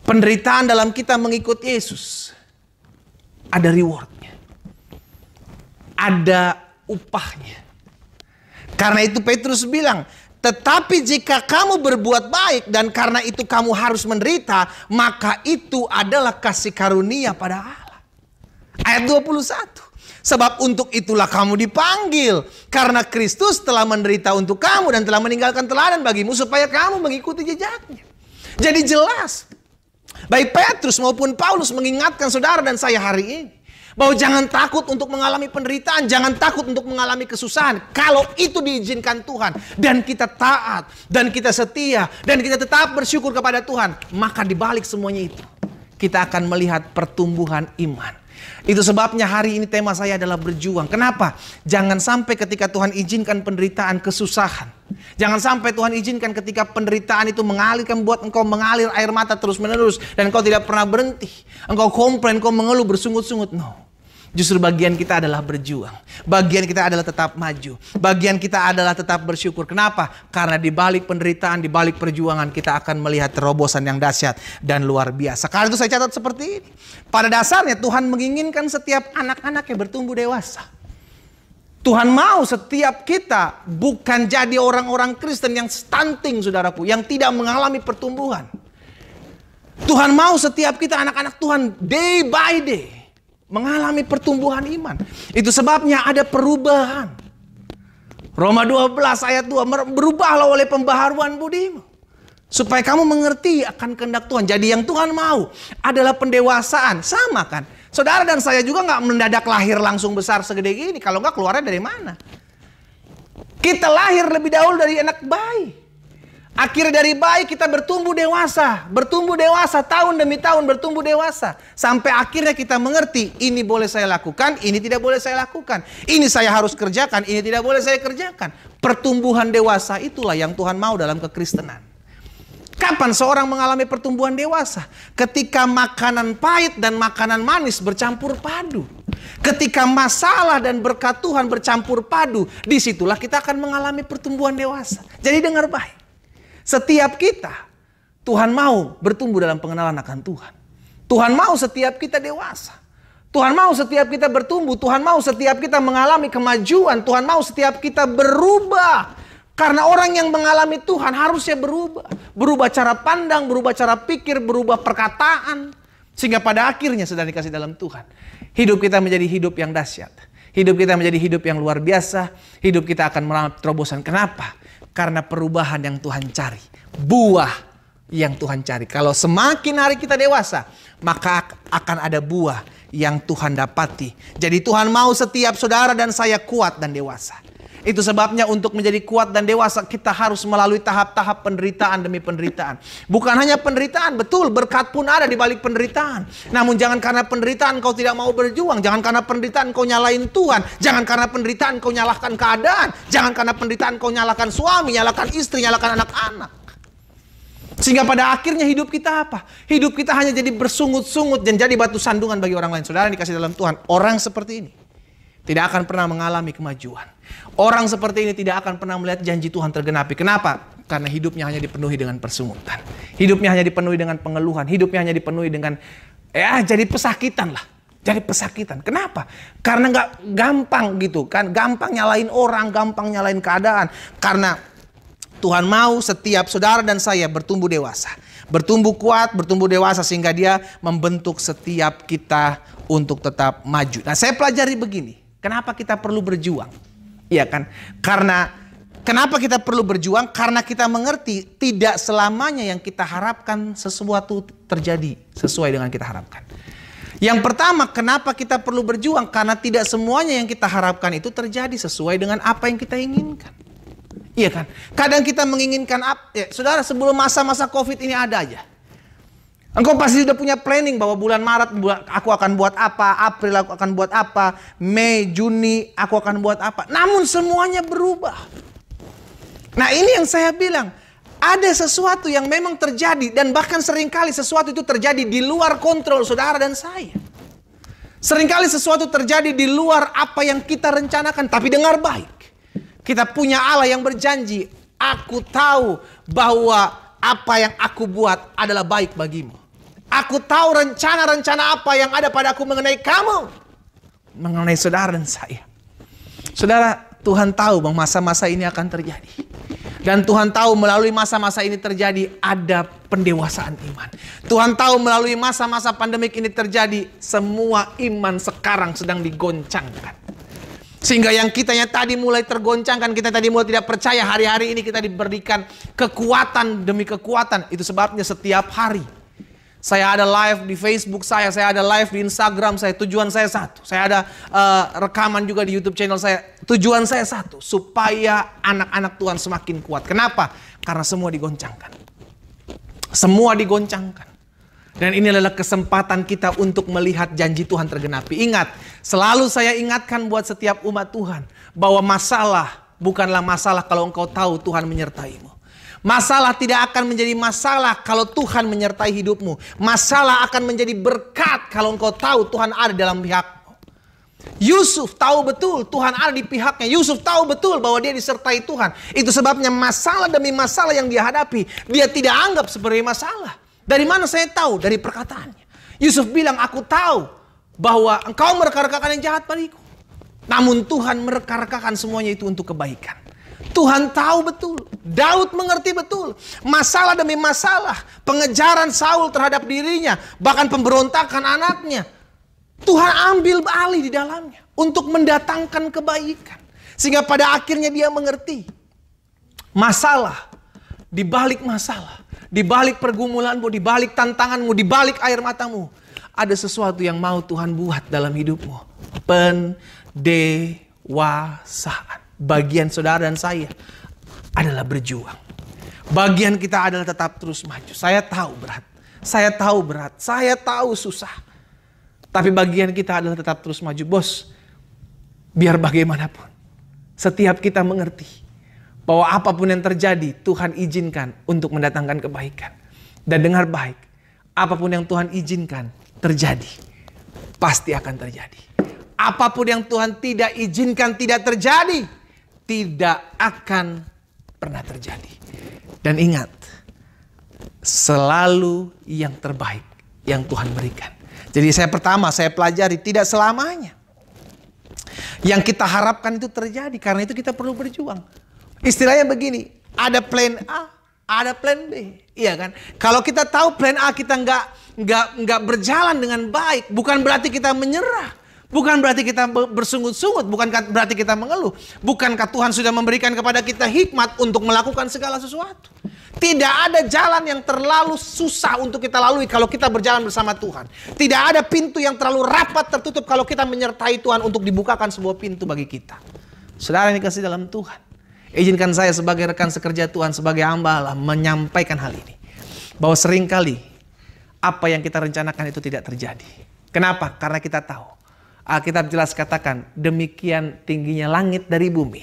penderitaan dalam kita mengikut Yesus ada rewardnya, ada upahnya. Karena itu Petrus bilang, tetapi jika kamu berbuat baik dan karena itu kamu harus menderita, maka itu adalah kasih karunia pada Allah. Ayat 21. Sebab untuk itulah kamu dipanggil, karena Kristus telah menderita untuk kamu dan telah meninggalkan teladan bagimu supaya kamu mengikuti jejaknya. Jadi jelas, baik Petrus maupun Paulus mengingatkan saudara dan saya hari ini Bahwa jangan takut untuk mengalami penderitaan, jangan takut untuk mengalami kesusahan. Kalau itu diizinkan Tuhan, dan kita taat, dan kita setia, dan kita tetap bersyukur kepada Tuhan, maka dibalik semuanya itu, kita akan melihat pertumbuhan iman. Itu sebabnya hari ini tema saya adalah berjuang. Kenapa? Jangan sampai ketika Tuhan izinkan penderitaan, kesusahan. Jangan sampai Tuhan izinkan ketika penderitaan itu mengalirkan, buat engkau mengalir air mata terus menerus, dan engkau tidak pernah berhenti. Engkau komplain, engkau mengeluh bersungut-sungut. No. Justru bagian kita adalah berjuang. Bagian kita adalah tetap maju. Bagian kita adalah tetap bersyukur. Kenapa? Karena di balik penderitaan, di balik perjuangan, kita akan melihat terobosan yang dahsyat dan luar biasa. Karena itu saya catat seperti ini. Pada dasarnya Tuhan menginginkan setiap anak-anaknya bertumbuh dewasa. Tuhan mau setiap kita bukan jadi orang-orang Kristen yang stunting, saudaraku, yang tidak mengalami pertumbuhan. Tuhan mau setiap kita anak-anak Tuhan day by day mengalami pertumbuhan iman. Itu sebabnya ada perubahan. Roma 12 ayat 2, berubahlah oleh pembaharuan budimu, supaya kamu mengerti akan kehendak Tuhan. Jadi yang Tuhan mau adalah pendewasaan. Sama kan? Saudara dan saya juga nggak mendadak lahir langsung besar segede gini. Kalau nggak, keluarnya dari mana? Kita lahir lebih dahulu dari anak bayi. Akhirnya dari bayi kita bertumbuh dewasa, tahun demi tahun bertumbuh dewasa. Sampai akhirnya kita mengerti, ini boleh saya lakukan, ini tidak boleh saya lakukan. Ini saya harus kerjakan, ini tidak boleh saya kerjakan. Pertumbuhan dewasa itulah yang Tuhan mau dalam kekristenan. Kapan seorang mengalami pertumbuhan dewasa? Ketika makanan pahit dan makanan manis bercampur padu. Ketika masalah dan berkat Tuhan bercampur padu, disitulah kita akan mengalami pertumbuhan dewasa. Jadi dengar baik. Setiap kita, Tuhan mau bertumbuh dalam pengenalan akan Tuhan. Tuhan mau setiap kita dewasa. Tuhan mau setiap kita bertumbuh. Tuhan mau setiap kita mengalami kemajuan. Tuhan mau setiap kita berubah. Karena orang yang mengalami Tuhan harusnya berubah. Berubah cara pandang, berubah cara pikir, berubah perkataan. Sehingga pada akhirnya sedang dikasih dalam Tuhan, hidup kita menjadi hidup yang dahsyat. Hidup kita menjadi hidup yang luar biasa. Hidup kita akan mengalami terobosan. Kenapa? Karena perubahan yang Tuhan cari. Buah yang Tuhan cari. Kalau semakin hari kita dewasa, maka akan ada buah yang Tuhan dapati. Jadi Tuhan mau setiap saudara dan saya kuat dan dewasa. Itu sebabnya untuk menjadi kuat dan dewasa, kita harus melalui tahap-tahap penderitaan demi penderitaan. Bukan hanya penderitaan, betul, berkat pun ada di balik penderitaan. Namun jangan karena penderitaan kau tidak mau berjuang. Jangan karena penderitaan kau nyalain Tuhan. Jangan karena penderitaan kau nyalahkan keadaan. Jangan karena penderitaan kau nyalahkan suami, nyalahkan istri, nyalahkan anak-anak. Sehingga pada akhirnya hidup kita apa? Hidup kita hanya jadi bersungut-sungut dan jadi batu sandungan bagi orang lain. Saudara yang dikasih dalam Tuhan, orang seperti ini tidak akan pernah mengalami kemajuan. Orang seperti ini tidak akan pernah melihat janji Tuhan tergenapi. Kenapa? Karena hidupnya hanya dipenuhi dengan persungutan. Hidupnya hanya dipenuhi dengan pengeluhan. Hidupnya hanya dipenuhi dengan jadi pesakitan lah. Jadi pesakitan. Kenapa? Karena nggak gampang gitu kan. Gampang nyalain orang, gampang nyalain keadaan. Karena Tuhan mau setiap saudara dan saya bertumbuh dewasa. Bertumbuh kuat, bertumbuh dewasa sehingga dia membentuk setiap kita untuk tetap maju. Nah, saya pelajari begini. Kenapa kita perlu berjuang? Iya kan? Karena kenapa kita perlu berjuang? Karena kita mengerti tidak selamanya yang kita harapkan sesuatu terjadi sesuai dengan kita harapkan. Yang pertama, kenapa kita perlu berjuang? Karena tidak semuanya yang kita harapkan itu terjadi sesuai dengan apa yang kita inginkan. Iya kan? Kadang kita menginginkan saudara, sebelum masa-masa COVID ini ada aja. Engkau pasti sudah punya planning bahwa bulan Maret aku akan buat apa, April aku akan buat apa, Mei, Juni aku akan buat apa. Namun semuanya berubah. Nah, ini yang saya bilang, ada sesuatu yang memang terjadi dan bahkan seringkali sesuatu itu terjadi di luar kontrol saudara dan saya. Seringkali sesuatu terjadi di luar apa yang kita rencanakan, tapi dengar baik. Kita punya Allah yang berjanji, aku tahu bahwa apa yang aku buat adalah baik bagimu. Aku tahu rencana-rencana apa yang ada padaku mengenai kamu. Mengenai saudara dan saya. Saudara, Tuhan tahu bahwa masa-masa ini akan terjadi. Dan Tuhan tahu melalui masa-masa ini terjadi ada pendewasaan iman. Tuhan tahu melalui masa-masa pandemik ini terjadi semua iman sekarang sedang digoncangkan. Sehingga yang kitanya tadi mulai tergoncangkan, kita tadi mulai tidak percaya, hari-hari ini kita diberikan kekuatan demi kekuatan. Itu sebabnya setiap hari Saya ada live di Facebook saya ada live di Instagram saya. Tujuan saya satu. Saya ada rekaman juga di YouTube channel saya. Tujuan saya satu, supaya anak-anak Tuhan semakin kuat. Kenapa? Karena semua digoncangkan. Semua digoncangkan. Dan ini adalah kesempatan kita untuk melihat janji Tuhan tergenapi. Ingat, selalu saya ingatkan buat setiap umat Tuhan, bahwa masalah bukanlah masalah kalau engkau tahu Tuhan menyertaimu. Masalah tidak akan menjadi masalah kalau Tuhan menyertai hidupmu. Masalah akan menjadi berkat kalau engkau tahu Tuhan ada dalam pihakmu. Yusuf tahu betul Tuhan ada di pihaknya. Yusuf tahu betul bahwa dia disertai Tuhan. Itu sebabnya masalah demi masalah yang dia hadapi, dia tidak anggap sebagai masalah. Dari mana saya tahu? Dari perkataannya. Yusuf bilang, aku tahu bahwa engkau mereka-rekakan yang jahat padaku. Namun Tuhan mereka-rekakan semuanya itu untuk kebaikan. Tuhan tahu betul, Daud mengerti betul, masalah demi masalah, pengejaran Saul terhadap dirinya, bahkan pemberontakan anaknya, Tuhan ambil alih di dalamnya untuk mendatangkan kebaikan. Sehingga pada akhirnya dia mengerti, masalah, di balik pergumulanmu, di balik tantanganmu, di balik air matamu, ada sesuatu yang mau Tuhan buat dalam hidupmu. Pendewasaan. Bagian saudara dan saya adalah berjuang. Bagian kita adalah tetap terus maju. Saya tahu berat, saya tahu susah. Tapi bagian kita adalah tetap terus maju. Bos, biar bagaimanapun, setiap kita mengerti bahwa apapun yang terjadi, Tuhan izinkan untuk mendatangkan kebaikan. Dan dengar baik, apapun yang Tuhan izinkan terjadi, pasti akan terjadi. Apapun yang Tuhan tidak izinkan tidak terjadi, tidak akan pernah terjadi. Dan ingat, selalu yang terbaik yang Tuhan berikan. Jadi saya pelajari tidak selamanya yang kita harapkan itu terjadi. Karena itu kita perlu berjuang. Istilahnya begini, ada plan A, ada plan B. Iya kan? Kalau kita tahu plan A kita nggak berjalan dengan baik, bukan berarti kita menyerah. Bukan berarti kita bersungut-sungut, bukan berarti kita mengeluh. Bukankah Tuhan sudah memberikan kepada kita hikmat untuk melakukan segala sesuatu? Tidak ada jalan yang terlalu susah untuk kita lalui kalau kita berjalan bersama Tuhan. Tidak ada pintu yang terlalu rapat tertutup kalau kita menyertai Tuhan untuk dibukakan sebuah pintu bagi kita. Saudara yang dikasihi dalam Tuhan, izinkan saya sebagai rekan sekerja Tuhan, sebagai hamba Allah, menyampaikan hal ini. Bahwa seringkali apa yang kita rencanakan itu tidak terjadi. Kenapa? Karena kita tahu. Alkitab jelas katakan, demikian tingginya langit dari bumi,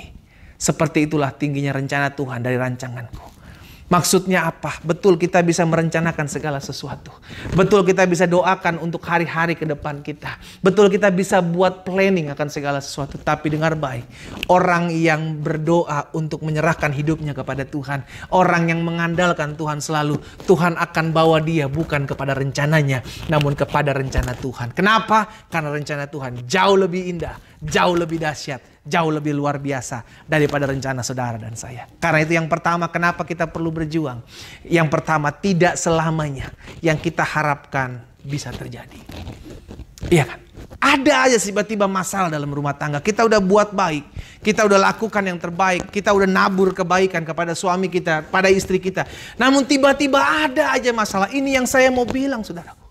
seperti itulah tingginya rencana Tuhan dari rancanganku. Maksudnya apa? Betul kita bisa merencanakan segala sesuatu. Betul kita bisa doakan untuk hari-hari ke depan kita. Betul kita bisa buat planning akan segala sesuatu. Tapi dengar baik, orang yang berdoa untuk menyerahkan hidupnya kepada Tuhan, orang yang mengandalkan Tuhan selalu, Tuhan akan bawa dia bukan kepada rencananya, namun kepada rencana Tuhan. Kenapa? Karena rencana Tuhan jauh lebih indah, jauh lebih dahsyat, jauh lebih luar biasa daripada rencana saudara dan saya. Karena itu yang pertama, kenapa kita perlu berjuang. Yang pertama, tidak selamanya yang kita harapkan bisa terjadi. Iya kan? Ada aja tiba-tiba masalah dalam rumah tangga. Kita udah buat baik, kita udah lakukan yang terbaik, kita udah nabur kebaikan kepada suami kita, pada istri kita. Namun tiba-tiba ada aja masalah. Ini yang saya mau bilang, saudaraku.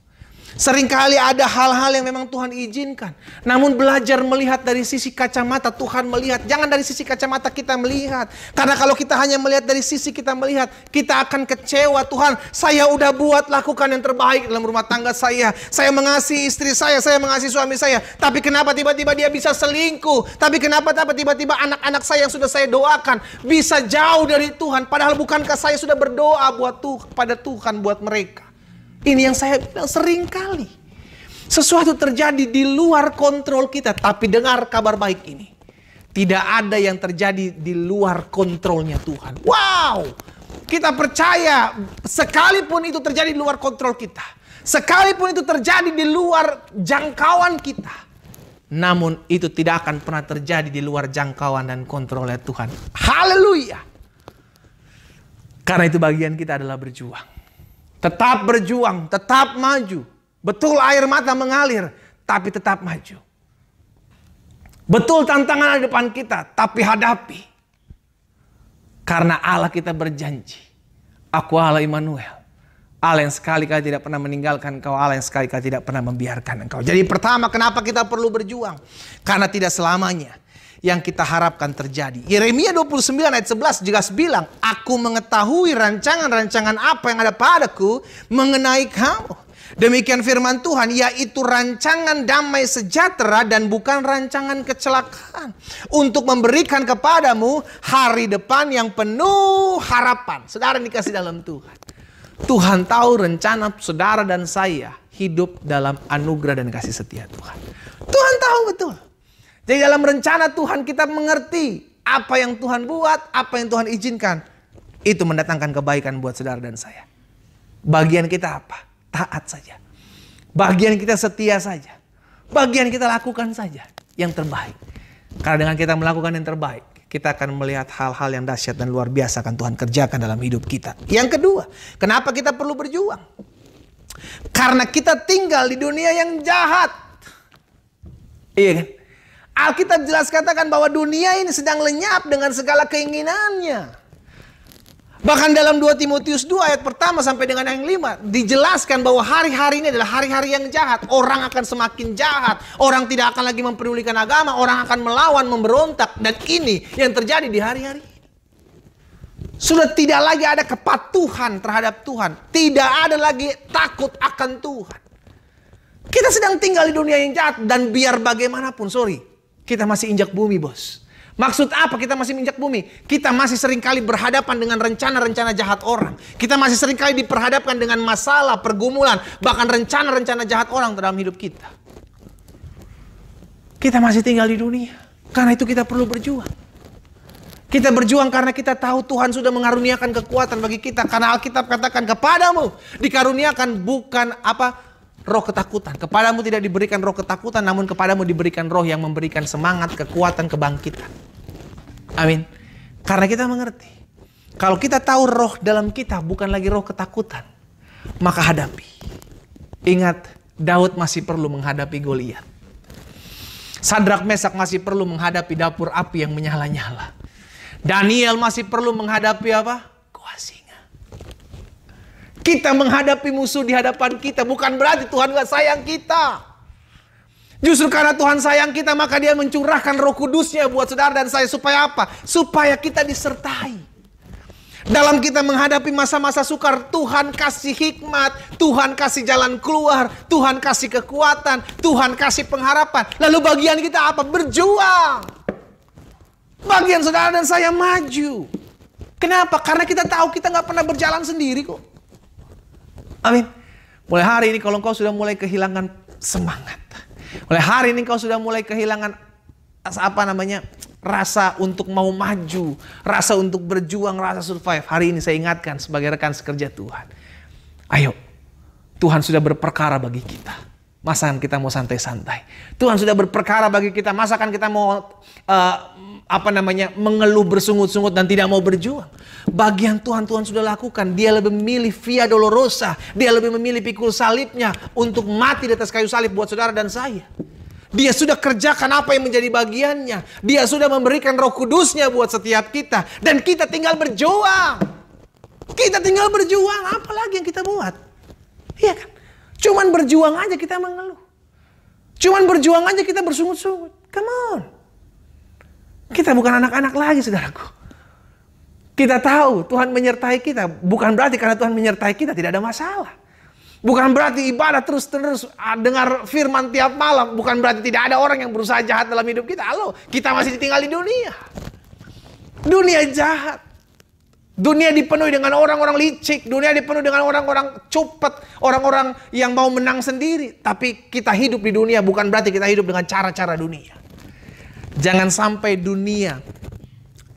Seringkali ada hal-hal yang memang Tuhan izinkan. Namun belajar melihat dari sisi kacamata Tuhan melihat. Jangan dari sisi kacamata kita melihat. Karena kalau kita hanya melihat dari sisi kita melihat, kita akan kecewa. Tuhan, saya udah buat lakukan yang terbaik dalam rumah tangga saya. Saya mengasihi istri saya mengasihi suami saya. Tapi kenapa tiba-tiba dia bisa selingkuh? Tapi kenapa tiba-tiba anak-anak saya yang sudah saya doakan bisa jauh dari Tuhan? Padahal bukankah saya sudah berdoa pada Tuhan buat mereka? Ini yang saya bilang sering kali. Sesuatu terjadi di luar kontrol kita. Tapi dengar kabar baik ini. Tidak ada yang terjadi di luar kontrolnya Tuhan. Wow! Kita percaya sekalipun itu terjadi di luar kontrol kita. Sekalipun itu terjadi di luar jangkauan kita. Namun itu tidak akan pernah terjadi di luar jangkauan dan kontrolnya Tuhan. Haleluya! Karena itu bagian kita adalah berjuang. Tetap berjuang, tetap maju. Betul air mata mengalir, tapi tetap maju. Betul tantangan ada di depan kita, tapi hadapi. Karena Allah kita berjanji, aku Allah Immanuel, Allah yang sekali-kali tidak pernah meninggalkan engkau. Allah yang sekali-kali tidak pernah membiarkan engkau. Jadi pertama, kenapa kita perlu berjuang? Karena tidak selamanya yang kita harapkan terjadi. Yeremia 29 ayat 11 jelas bilang, aku mengetahui rancangan-rancangan apa yang ada padaku mengenai kamu. Demikian firman Tuhan, yaitu rancangan damai sejahtera dan bukan rancangan kecelakaan. Untuk memberikan kepadamu hari depan yang penuh harapan. Saudara dikasih dalam Tuhan. Tuhan tahu rencana saudara dan saya hidup dalam anugerah dan kasih setia Tuhan. Tuhan tahu betul. Jadi dalam rencana Tuhan kita mengerti apa yang Tuhan buat, apa yang Tuhan izinkan. Itu mendatangkan kebaikan buat saudara dan saya. Bagian kita apa? Taat saja. Bagian kita setia saja. Bagian kita lakukan saja yang terbaik. Karena dengan kita melakukan yang terbaik, kita akan melihat hal-hal yang dahsyat dan luar biasa akan Tuhan kerjakan dalam hidup kita. Yang kedua, kenapa kita perlu berjuang? Karena kita tinggal di dunia yang jahat. Iya kan? Alkitab jelas katakan bahwa dunia ini sedang lenyap dengan segala keinginannya. Bahkan dalam 2 Timotius 2 ayat pertama sampai dengan yang 5 dijelaskan bahwa hari-hari ini adalah hari-hari yang jahat. Orang akan semakin jahat. Orang tidak akan lagi mempedulikan agama. Orang akan melawan, memberontak. Dan ini yang terjadi di hari-hari ini. Sudah tidak lagi ada kepatuhan terhadap Tuhan. Tidak ada lagi takut akan Tuhan. Kita sedang tinggal di dunia yang jahat. Dan biar bagaimanapun, kita masih injak bumi, bos. Maksud apa kita masih menginjak bumi? Kita masih seringkali berhadapan dengan rencana-rencana jahat orang. Kita masih seringkali diperhadapkan dengan masalah, pergumulan, bahkan rencana-rencana jahat orang dalam hidup kita. Kita masih tinggal di dunia. Karena itu kita perlu berjuang. Kita berjuang karena kita tahu Tuhan sudah mengaruniakan kekuatan bagi kita. Karena Alkitab katakan kepadamu dikaruniakan bukan roh ketakutan. Kepadamu tidak diberikan roh ketakutan, namun kepadamu diberikan roh yang memberikan semangat, kekuatan, kebangkitan. Amin. Karena kita mengerti, kalau kita tahu roh dalam kita bukan lagi roh ketakutan, maka hadapi. Ingat, Daud masih perlu menghadapi Goliat. Sadrak Mesak masih perlu menghadapi dapur api yang menyala-nyala. Daniel masih perlu menghadapi Gua singa. Kita menghadapi musuh di hadapan kita bukan berarti Tuhan gak sayang kita. Justru karena Tuhan sayang kita, maka Dia mencurahkan Roh Kudusnya buat saudara dan saya. Supaya apa? Supaya kita disertai. Dalam kita menghadapi masa-masa sukar, Tuhan kasih hikmat, Tuhan kasih jalan keluar, Tuhan kasih kekuatan, Tuhan kasih pengharapan. Lalu bagian kita apa? Berjuang. Bagian saudara dan saya maju. Kenapa? Karena kita tahu kita gak pernah berjalan sendiri kok. Amin. Mulai hari ini kalau engkau sudah mulai kehilangan semangat, mulai hari ini kau sudah mulai kehilangan rasa untuk mau maju, rasa untuk berjuang, rasa survive. Hari ini saya ingatkan sebagai rekan sekerja Tuhan. Ayo, Tuhan sudah berperkara bagi kita. Masakan kita mau santai-santai? Tuhan sudah berperkara bagi kita. Masakan kita mau mengeluh bersungut-sungut dan tidak mau berjuang? Bagian Tuhan sudah lakukan. Dia lebih memilih via dolorosa. Dia lebih memilih pikul salibnya untuk mati di atas kayu salib buat saudara dan saya. Dia sudah kerjakan apa yang menjadi bagiannya. Dia sudah memberikan Roh Kudusnya buat setiap kita. Dan kita tinggal berjuang. Kita tinggal berjuang. Apa lagi yang kita buat? Iya kan? Cuman berjuang aja kita mengeluh. Cuman berjuang aja kita bersungut-sungut. Come on. Kita bukan anak-anak lagi, saudaraku. Kita tahu Tuhan menyertai kita. Bukan berarti karena Tuhan menyertai kita tidak ada masalah. Bukan berarti ibadah terus-terus dengar firman tiap malam. Bukan berarti tidak ada orang yang berusaha jahat dalam hidup kita. Halo, kita masih tinggal di dunia. Dunia jahat. Dunia dipenuhi dengan orang-orang licik. Dunia dipenuhi dengan orang-orang cupet. Orang-orang yang mau menang sendiri. Tapi kita hidup di dunia bukan berarti kita hidup dengan cara-cara dunia. Jangan sampai dunia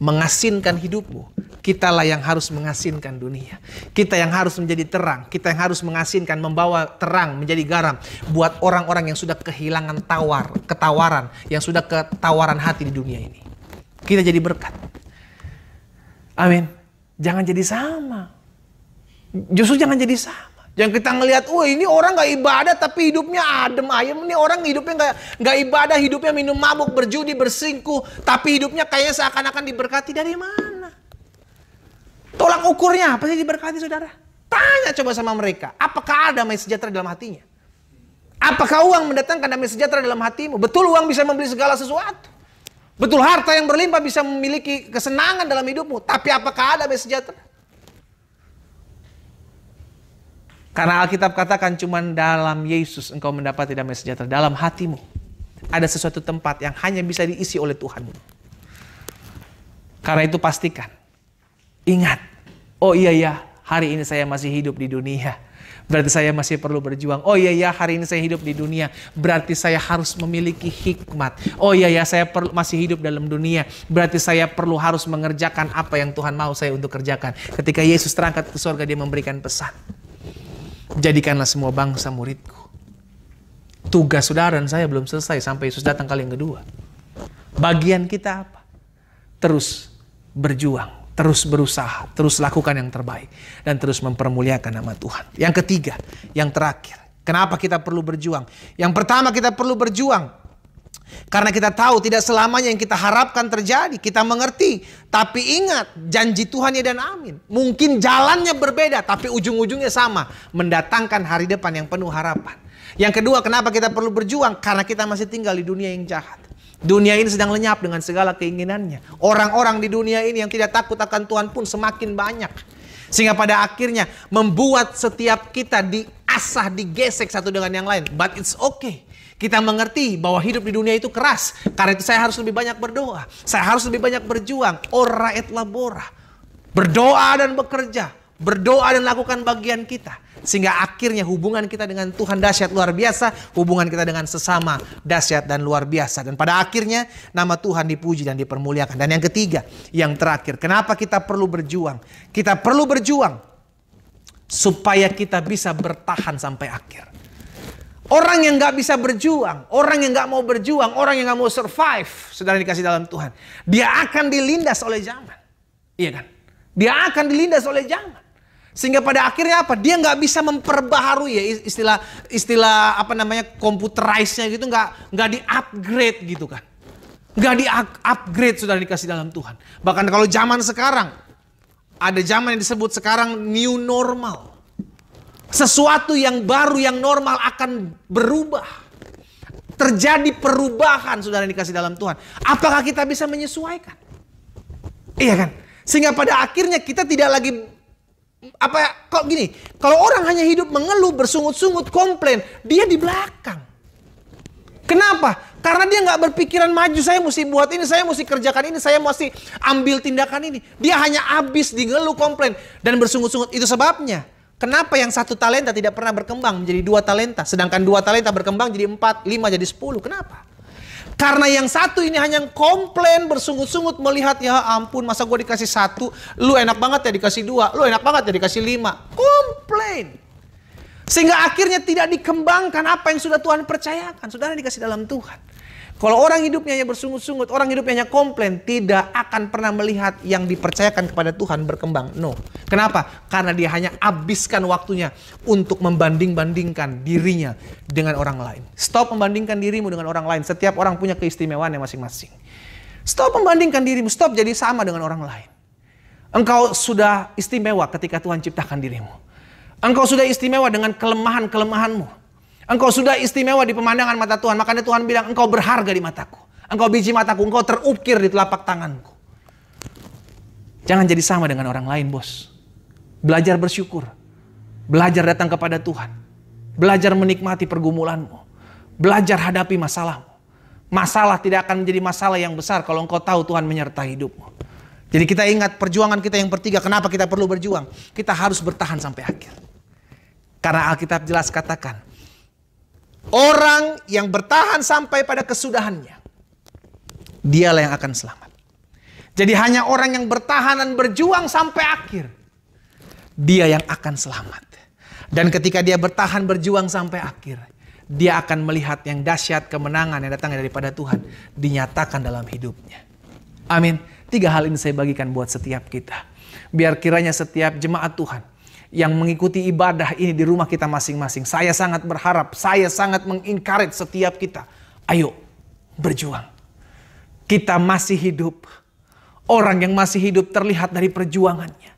mengasinkan hidupmu. Kitalah yang harus mengasinkan dunia. Kita yang harus menjadi terang. Kita yang harus mengasinkan, membawa terang, menjadi garam. Buat orang-orang yang sudah kehilangan ketawaran. Yang sudah ketawaran hati di dunia ini. Kita jadi berkat. Amin. Jangan jadi sama. Justru jangan jadi sama. Jangan kita ngelihat, ini orang gak ibadah tapi hidupnya adem ayem. Ini orang hidupnya gak ibadah, hidupnya minum mabuk, berjudi, bersingkuh. Tapi hidupnya kayaknya seakan-akan diberkati. Dari mana? Tolak ukurnya apa sih diberkati, saudara? Tanya Tanya coba sama mereka, apakah ada damai sejahtera dalam hatinya? Apakah uang mendatangkan damai sejahtera dalam hatimu? Betul uang bisa membeli segala sesuatu. Betul harta yang berlimpah bisa memiliki kesenangan dalam hidupmu. Tapi apakah ada damai sejahtera? Karena Alkitab katakan cuma dalam Yesus engkau mendapati damai sejahtera. Dalam hatimu ada sesuatu tempat yang hanya bisa diisi oleh Tuhan. Karena itu pastikan, ingat, oh iya ya, hari ini saya masih hidup di dunia. Berarti saya masih perlu berjuang. Oh iya ya, hari ini saya hidup di dunia. Berarti saya harus memiliki hikmat. Oh iya ya, saya masih hidup dalam dunia. Berarti saya harus mengerjakan apa yang Tuhan mau saya untuk kerjakan. Ketika Yesus terangkat ke surga, dia memberikan pesan. Jadikanlah semua bangsa muridku. Tugas saudara dan saya belum selesai sampai Yesus datang kali yang kedua. Bagian kita apa? Terus berjuang. Terus berusaha, terus lakukan yang terbaik. Dan terus mempermuliakan nama Tuhan. Yang ketiga, yang terakhir. Kenapa kita perlu berjuang? Yang pertama, kita perlu berjuang karena kita tahu tidak selamanya yang kita harapkan terjadi. Kita mengerti. Tapi ingat, janji Tuhan ya dan amin. Mungkin jalannya berbeda, tapi ujung-ujungnya sama. Mendatangkan hari depan yang penuh harapan. Yang kedua, kenapa kita perlu berjuang? Karena kita masih tinggal di dunia yang jahat. Dunia ini sedang lenyap dengan segala keinginannya. Orang-orang di dunia ini yang tidak takut akan Tuhan pun semakin banyak. Sehingga pada akhirnya membuat setiap kita diasah, digesek satu dengan yang lain. But it's okay. Kita mengerti bahwa hidup di dunia itu keras. Karena itu saya harus lebih banyak berdoa. Saya harus lebih banyak berjuang. Ora et labora. Berdoa dan bekerja. Berdoa dan lakukan bagian kita. Sehingga akhirnya hubungan kita dengan Tuhan dahsyat luar biasa. Hubungan kita dengan sesama dahsyat dan luar biasa. Dan pada akhirnya nama Tuhan dipuji dan dipermuliakan. Dan yang ketiga, yang terakhir. Kenapa kita perlu berjuang? Kita perlu berjuang supaya kita bisa bertahan sampai akhir. Orang yang gak bisa berjuang, orang yang gak mau berjuang, orang yang gak mau survive, saudara dikasih dalam Tuhan, dia akan dilindas oleh zaman. Iya kan? Dia akan dilindas oleh zaman. Sehingga pada akhirnya apa? Dia nggak bisa memperbaharui ya istilah apa namanya computerize-nya gitu, nggak di-upgrade gitu kan. Nggak di-upgrade sudah dikasih dalam Tuhan. Bahkan kalau zaman sekarang, ada zaman yang disebut sekarang new normal. Sesuatu yang baru, yang normal akan berubah. Terjadi perubahan saudara dikasih dalam Tuhan. Apakah kita bisa menyesuaikan? Iya kan? Sehingga pada akhirnya kita tidak lagi kok gini, kalau orang hanya hidup mengeluh, bersungut-sungut, komplain, dia di belakang. Kenapa? Karena dia nggak berpikiran maju, saya mesti buat ini, saya mesti kerjakan ini, saya mesti ambil tindakan ini. Dia hanya habis di ngeluh, komplain, dan bersungut-sungut. Itu sebabnya, kenapa yang 1 talenta tidak pernah berkembang menjadi 2 talenta, sedangkan 2 talenta berkembang jadi 4, 5 jadi 10. Kenapa? Karena yang satu ini hanya komplain, bersungut-sungut, melihat ya ampun masa gue dikasih 1, lu enak banget ya dikasih 2, lu enak banget ya dikasih 5. Komplain. Sehingga akhirnya tidak dikembangkan apa yang sudah Tuhan percayakan. Saudara dikasih dalam Tuhan. Kalau orang hidupnya hanya bersungut-sungut, orang hidupnya hanya komplain, tidak akan pernah melihat yang dipercayakan kepada Tuhan berkembang. No. Kenapa? Karena dia hanya habiskan waktunya untuk membanding-bandingkan dirinya dengan orang lain. Stop membandingkan dirimu dengan orang lain. Setiap orang punya keistimewaannya masing-masing. Stop membandingkan dirimu. Stop jadi sama dengan orang lain. Engkau sudah istimewa ketika Tuhan ciptakan dirimu. Engkau sudah istimewa dengan kelemahan-kelemahanmu. Engkau sudah istimewa di pemandangan mata Tuhan. Makanya Tuhan bilang engkau berharga di mataku. Engkau biji mataku. Engkau terukir di telapak tanganku. Jangan jadi sama dengan orang lain, bos. Belajar bersyukur. Belajar datang kepada Tuhan. Belajar menikmati pergumulanmu. Belajar hadapi masalahmu. Masalah tidak akan menjadi masalah yang besar kalau engkau tahu Tuhan menyertai hidupmu. Jadi kita ingat perjuangan kita yang ketiga. Kenapa kita perlu berjuang? Kita harus bertahan sampai akhir. Karena Alkitab jelas katakan, orang yang bertahan sampai pada kesudahannya, dialah yang akan selamat. Jadi hanya orang yang bertahan dan berjuang sampai akhir, dia yang akan selamat. Dan ketika dia bertahan berjuang sampai akhir, dia akan melihat yang dahsyat kemenangan yang datangnya daripada Tuhan dinyatakan dalam hidupnya. Amin. 3 hal ini saya bagikan buat setiap kita. Biar kiranya setiap jemaat Tuhan yang mengikuti ibadah ini di rumah kita masing-masing, saya sangat berharap, saya sangat mengencourage setiap kita. Ayo berjuang. Kita masih hidup. Orang yang masih hidup terlihat dari perjuangannya.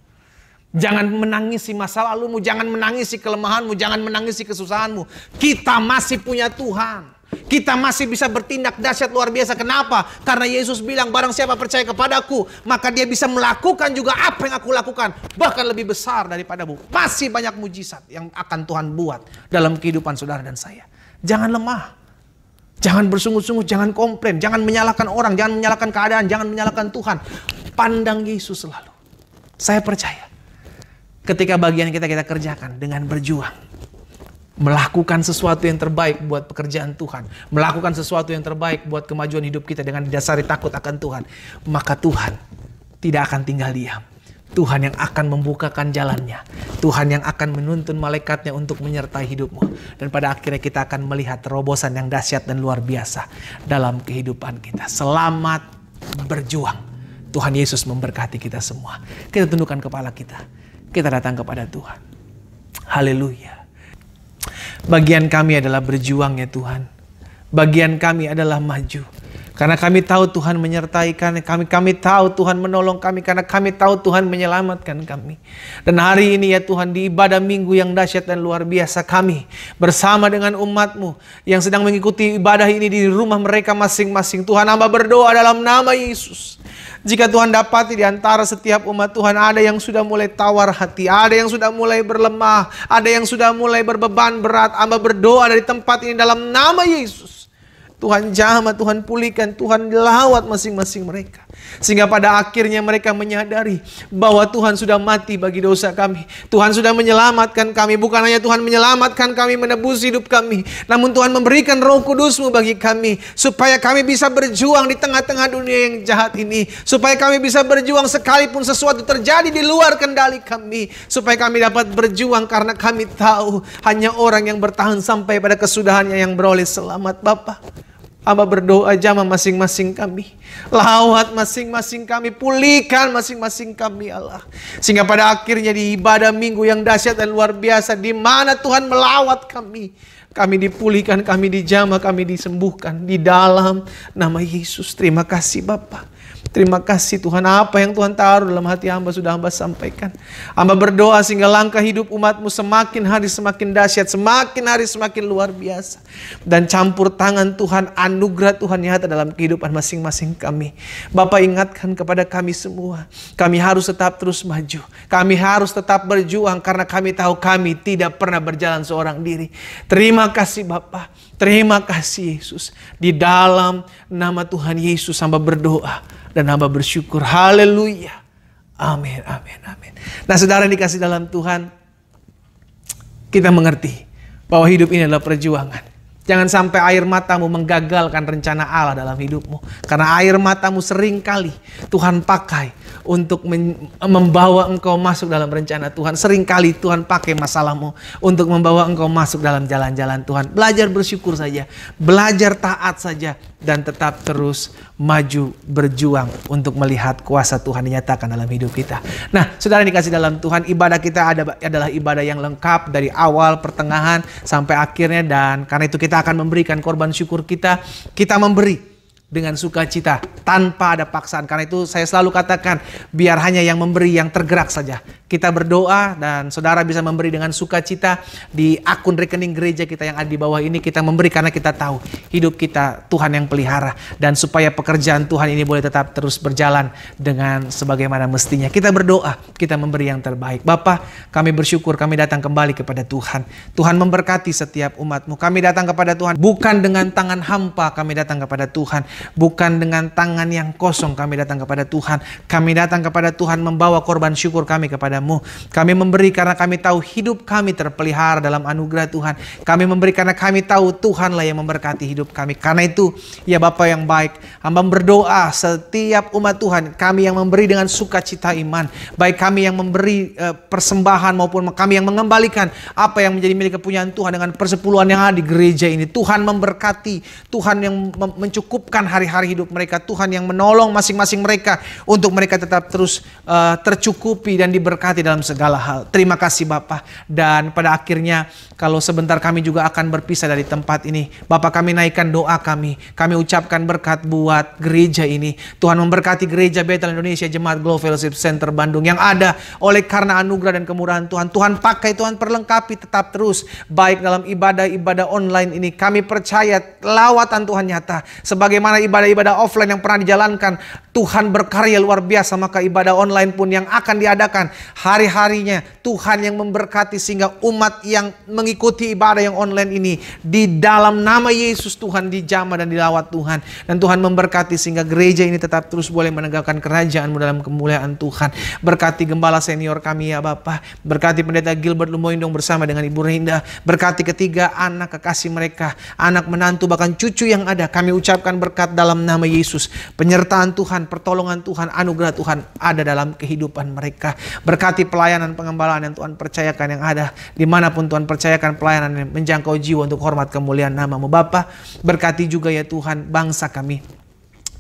Jangan menangisi masa lalumu, jangan menangisi kelemahanmu, jangan menangisi kesusahanmu. Kita masih punya Tuhan. Kita masih bisa bertindak dahsyat luar biasa. Kenapa? Karena Yesus bilang, barang siapa percaya kepadaku, maka dia bisa melakukan juga apa yang aku lakukan, bahkan lebih besar daripadamu. Masih banyak mujizat yang akan Tuhan buat dalam kehidupan saudara dan saya. Jangan lemah. Jangan bersungut-sungut, jangan komplain, jangan menyalahkan orang, jangan menyalahkan keadaan, jangan menyalahkan Tuhan. Pandang Yesus selalu. Saya percaya, ketika bagian kita kerjakan dengan berjuang, melakukan sesuatu yang terbaik buat pekerjaan Tuhan, melakukan sesuatu yang terbaik buat kemajuan hidup kita dengan didasari takut akan Tuhan, maka Tuhan tidak akan tinggal diam. Tuhan yang akan membukakan jalannya. Tuhan yang akan menuntun malaikatnya untuk menyertai hidupmu. Dan pada akhirnya kita akan melihat terobosan yang dahsyat dan luar biasa dalam kehidupan kita. Selamat berjuang. Tuhan Yesus memberkati kita semua. Kita tundukkan kepala kita. Kita datang kepada Tuhan. Haleluya. Bagian kami adalah berjuang ya Tuhan. Bagian kami adalah maju. Karena kami tahu Tuhan menyertai kami tahu Tuhan menolong kami, karena kami tahu Tuhan menyelamatkan kami. Dan hari ini ya Tuhan, di ibadah minggu yang dahsyat dan luar biasa, kami bersama dengan umat-Mu yang sedang mengikuti ibadah ini di rumah mereka masing-masing. Tuhan, hamba berdoa dalam nama Yesus. Jika Tuhan dapati di antara setiap umat Tuhan ada yang sudah mulai tawar hati, ada yang sudah mulai berlemah, ada yang sudah mulai berbeban berat, hamba berdoa dari tempat ini dalam nama Yesus. Tuhan jamah, Tuhan pulihkan, Tuhan lawat masing-masing mereka. Sehingga pada akhirnya mereka menyadari bahwa Tuhan sudah mati bagi dosa kami. Tuhan sudah menyelamatkan kami. Bukan hanya Tuhan menyelamatkan kami, menebus hidup kami, namun Tuhan memberikan Roh Kudus-Mu bagi kami, supaya kami bisa berjuang di tengah-tengah dunia yang jahat ini. Supaya kami bisa berjuang sekalipun sesuatu terjadi di luar kendali kami. Supaya kami dapat berjuang karena kami tahu hanya orang yang bertahan sampai pada kesudahannya yang beroleh selamat. Bapa, hamba berdoa jamah masing-masing kami. Lawat masing-masing kami. Pulihkan masing-masing kami Allah. Sehingga pada akhirnya di ibadah minggu yang dahsyat dan luar biasa, di mana Tuhan melawat kami, kami dipulihkan, kami dijamah, kami disembuhkan di dalam nama Yesus. Terima kasih Bapa. Terima kasih Tuhan, apa yang Tuhan taruh dalam hati hamba sudah hamba sampaikan. Hamba berdoa sehingga langkah hidup umat-Mu semakin hari semakin dahsyat, semakin hari semakin luar biasa. Dan campur tangan Tuhan, anugerah Tuhan nyata dalam kehidupan masing-masing kami. Bapa, ingatkan kepada kami semua, kami harus tetap terus maju. Kami harus tetap berjuang karena kami tahu kami tidak pernah berjalan seorang diri. Terima kasih Bapa, terima kasih Yesus. Di dalam nama Tuhan Yesus hamba berdoa dan hamba bersyukur. Haleluya. Amin, amin, amin. Nah saudara yang dikasih dalam Tuhan, kita mengerti bahwa hidup ini adalah perjuangan. Jangan sampai air matamu menggagalkan rencana Allah dalam hidupmu. Karena air matamu seringkali Tuhan pakai untuk membawa engkau masuk dalam rencana Tuhan. Seringkali Tuhan pakai masalahmu untuk membawa engkau masuk dalam jalan-jalan Tuhan. Belajar bersyukur saja, belajar taat saja, dan tetap terus maju berjuang untuk melihat kuasa Tuhan dinyatakan dalam hidup kita. Nah, saudara yang dikasih dalam Tuhan, ibadah kita adalah ibadah yang lengkap dari awal, pertengahan, sampai akhirnya. Dan karena itu kita akan memberikan korban syukur kita memberi dengan sukacita, tanpa ada paksaan. Karena itu saya selalu katakan, biar hanya yang memberi yang tergerak saja. Kita berdoa dan saudara bisa memberi dengan sukacita di akun rekening gereja kita yang ada di bawah ini. Kita memberi karena kita tahu hidup kita Tuhan yang pelihara. Dan supaya pekerjaan Tuhan ini boleh tetap terus berjalan dengan sebagaimana mestinya. Kita berdoa, kita memberi yang terbaik. Bapa, kami bersyukur, kami datang kembali kepada Tuhan. Tuhan memberkati setiap umat-Mu. Kami datang kepada Tuhan bukan dengan tangan hampa, kami datang kepada Tuhan. Bukan dengan tangan yang kosong kami datang kepada Tuhan. Kami datang kepada Tuhan membawa korban syukur kami kepadamu. Kami memberi karena kami tahu hidup kami terpelihara dalam anugerah Tuhan. Kami memberi karena kami tahu Tuhanlah yang memberkati hidup kami. Karena itu, ya Bapa yang baik, hamba berdoa setiap umat Tuhan, kami yang memberi dengan sukacita iman, baik kami yang memberi persembahan maupun kami yang mengembalikan apa yang menjadi milik kepunyaan Tuhan dengan persepuluhan yang ada di gereja ini. Tuhan memberkati, Tuhan yang mencukupkan hari-hari hidup mereka, Tuhan yang menolong masing-masing mereka untuk mereka tetap terus tercukupi dan diberkati memberkati dalam segala hal. Terima kasih Bapa. Dan pada akhirnya kalau sebentar kami juga akan berpisah dari tempat ini, Bapa, kami naikkan doa kami. Kami ucapkan berkat buat gereja ini. Tuhan memberkati gereja Bethel Indonesia Jemaat Glow Fellowship Center Bandung yang ada oleh karena anugerah dan kemurahan Tuhan. Tuhan pakai, Tuhan perlengkapi tetap terus. Baik dalam ibadah-ibadah online ini, kami percaya lawatan Tuhan nyata. Sebagaimana ibadah-ibadah offline yang pernah dijalankan, Tuhan berkarya luar biasa, maka ibadah online pun yang akan diadakan hari-harinya Tuhan yang memberkati sehingga umat yang mengikuti ibadah yang online ini di dalam nama Yesus Tuhan dijamah dan dilawat Tuhan. Dan Tuhan memberkati sehingga gereja ini tetap terus boleh menegakkan kerajaan-Mu dalam kemuliaan Tuhan. Berkati gembala senior kami ya Bapa. Berkati pendeta Gilbert Lumoindong bersama dengan Ibu Reinda. Berkati ketiga anak kekasih mereka, anak menantu bahkan cucu yang ada. Kami ucapkan berkat dalam nama Yesus. Penyertaan Tuhan, pertolongan Tuhan, anugerah Tuhan ada dalam kehidupan mereka. Berkati pelayanan pengembalaan yang Tuhan percayakan yang ada. Dimanapun Tuhan percayakan pelayanan yang menjangkau jiwa untuk hormat kemuliaan nama-Mu Bapa. Berkati juga ya Tuhan bangsa kami.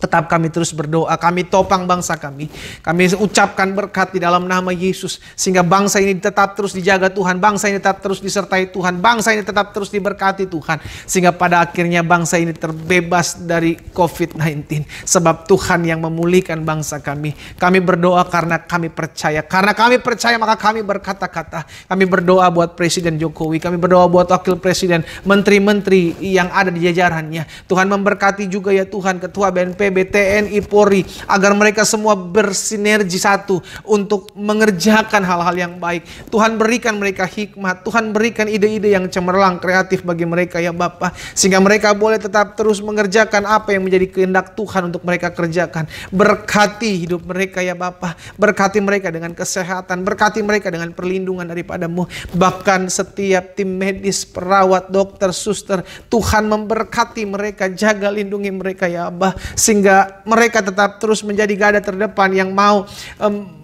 Tetap kami terus berdoa, kami topang bangsa kami. Kami ucapkan berkat di dalam nama Yesus. Sehingga bangsa ini tetap terus dijaga Tuhan. Bangsa ini tetap terus disertai Tuhan. Bangsa ini tetap terus diberkati Tuhan. Sehingga pada akhirnya bangsa ini terbebas dari COVID-19. Sebab Tuhan yang memulihkan bangsa kami. Kami berdoa karena kami percaya. Karena kami percaya maka kami berkata-kata. Kami berdoa buat Presiden Jokowi. Kami berdoa buat Wakil Presiden. Menteri-menteri yang ada di jajarannya. Tuhan memberkati juga ya Tuhan Ketua BNPB, TNI, Polri, agar mereka semua bersinergi satu untuk mengerjakan hal-hal yang baik. Tuhan berikan mereka hikmat, Tuhan berikan ide-ide yang cemerlang, kreatif bagi mereka ya Bapa, sehingga mereka boleh tetap terus mengerjakan apa yang menjadi kehendak Tuhan untuk mereka kerjakan. Berkati hidup mereka ya Bapa, berkati mereka dengan kesehatan, berkati mereka dengan perlindungan daripada-Mu. Bahkan setiap tim medis, perawat, dokter, suster, Tuhan memberkati mereka, jaga lindungi mereka ya Abah, sehingga mereka tetap terus menjadi garda terdepan yang mau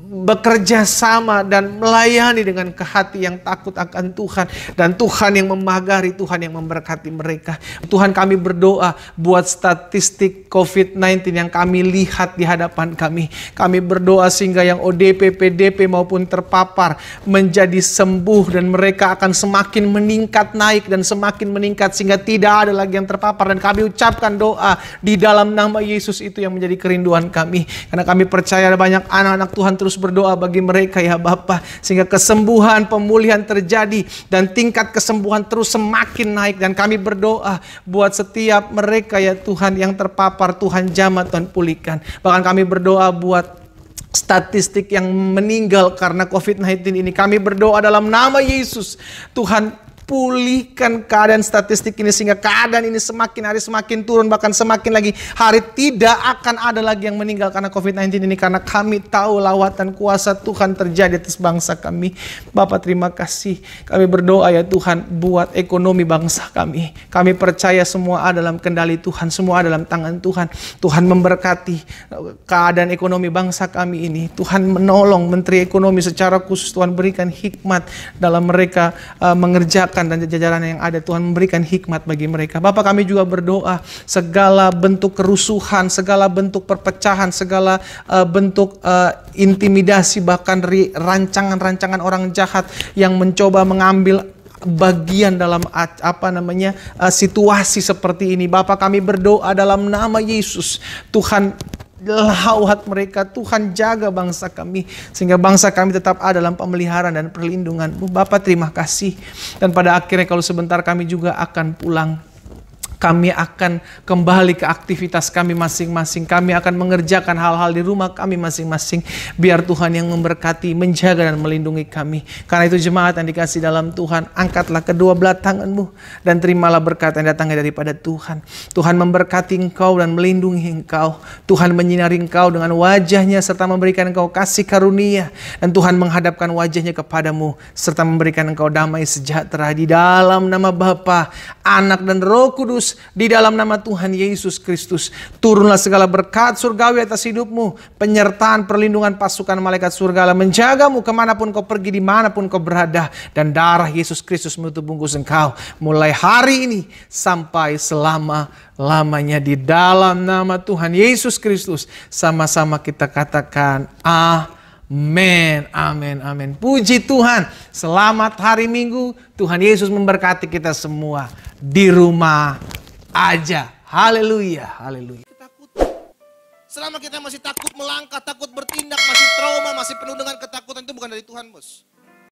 bekerja sama dan melayani dengan hati yang takut akan Tuhan. Dan Tuhan yang memagari, Tuhan yang memberkati mereka. Tuhan, kami berdoa buat statistik COVID-19 yang kami lihat di hadapan kami. Kami berdoa sehingga yang ODP, PDP maupun terpapar menjadi sembuh dan mereka akan semakin meningkat naik dan semakin meningkat sehingga tidak ada lagi yang terpapar. Dan kami ucapkan doa di dalam nama Yesus itu yang menjadi kerinduan kami. Karena kami percaya banyak anak-anak Tuhan terus berdoa bagi mereka ya Bapa, sehingga kesembuhan, pemulihan terjadi dan tingkat kesembuhan terus semakin naik. Dan kami berdoa buat setiap mereka ya Tuhan yang terpapar, Tuhan jamah, Tuhan pulihkan. Bahkan kami berdoa buat statistik yang meninggal karena COVID-19 ini. Kami berdoa dalam nama Yesus, Tuhan pulihkan keadaan statistik ini sehingga keadaan ini semakin hari semakin turun, bahkan semakin lagi hari tidak akan ada lagi yang meninggal karena COVID-19 ini, karena kami tahu lawatan kuasa Tuhan terjadi atas bangsa kami. Bapak terima kasih. Kami berdoa ya Tuhan buat ekonomi bangsa kami. Kami percaya semua ada dalam kendali Tuhan, semua ada dalam tangan Tuhan. Tuhan memberkati keadaan ekonomi bangsa kami ini. Tuhan menolong Menteri Ekonomi secara khusus. Tuhan berikan hikmat dalam mereka mengerjakan dan jajaran yang ada. Tuhan memberikan hikmat bagi mereka. Bapak, kami juga berdoa segala bentuk kerusuhan, segala bentuk perpecahan, segala bentuk intimidasi, bahkan rancangan-rancangan orang jahat yang mencoba mengambil bagian dalam situasi seperti ini. Bapak, kami berdoa dalam nama Yesus, Tuhan lawat mereka, Tuhan jaga bangsa kami sehingga bangsa kami tetap ada dalam pemeliharaan dan perlindungan. Bapak terima kasih. Dan pada akhirnya kalau sebentar kami juga akan pulang, kami akan kembali ke aktivitas kami masing-masing. Kami akan mengerjakan hal-hal di rumah kami masing-masing. Biar Tuhan yang memberkati, menjaga dan melindungi kami. Karena itu jemaat yang dikasih dalam Tuhan, angkatlah kedua belah tanganmu dan terimalah berkat yang datangnya daripada Tuhan. Tuhan memberkati engkau dan melindungi engkau. Tuhan menyinari engkau dengan wajahnya serta memberikan engkau kasih karunia. Dan Tuhan menghadapkan wajahnya kepadamu serta memberikan engkau damai sejahtera. Di dalam nama Bapa, Anak dan Roh Kudus, di dalam nama Tuhan Yesus Kristus, turunlah segala berkat surgawi atas hidupmu, penyertaan perlindungan pasukan malaikat surga menjagamu kemanapun kau pergi, dimanapun kau berada, dan darah Yesus Kristus menutup bungkus engkau mulai hari ini sampai selama-lamanya. Di dalam nama Tuhan Yesus Kristus sama-sama kita katakan Amin, amin, amin. Puji Tuhan. Selamat hari Minggu. Tuhan Yesus memberkati kita semua. Di rumah aja. Haleluya, haleluya. Selama kita masih takut melangkah, takut bertindak, masih trauma, masih penuh dengan ketakutan, itu bukan dari Tuhan, bos.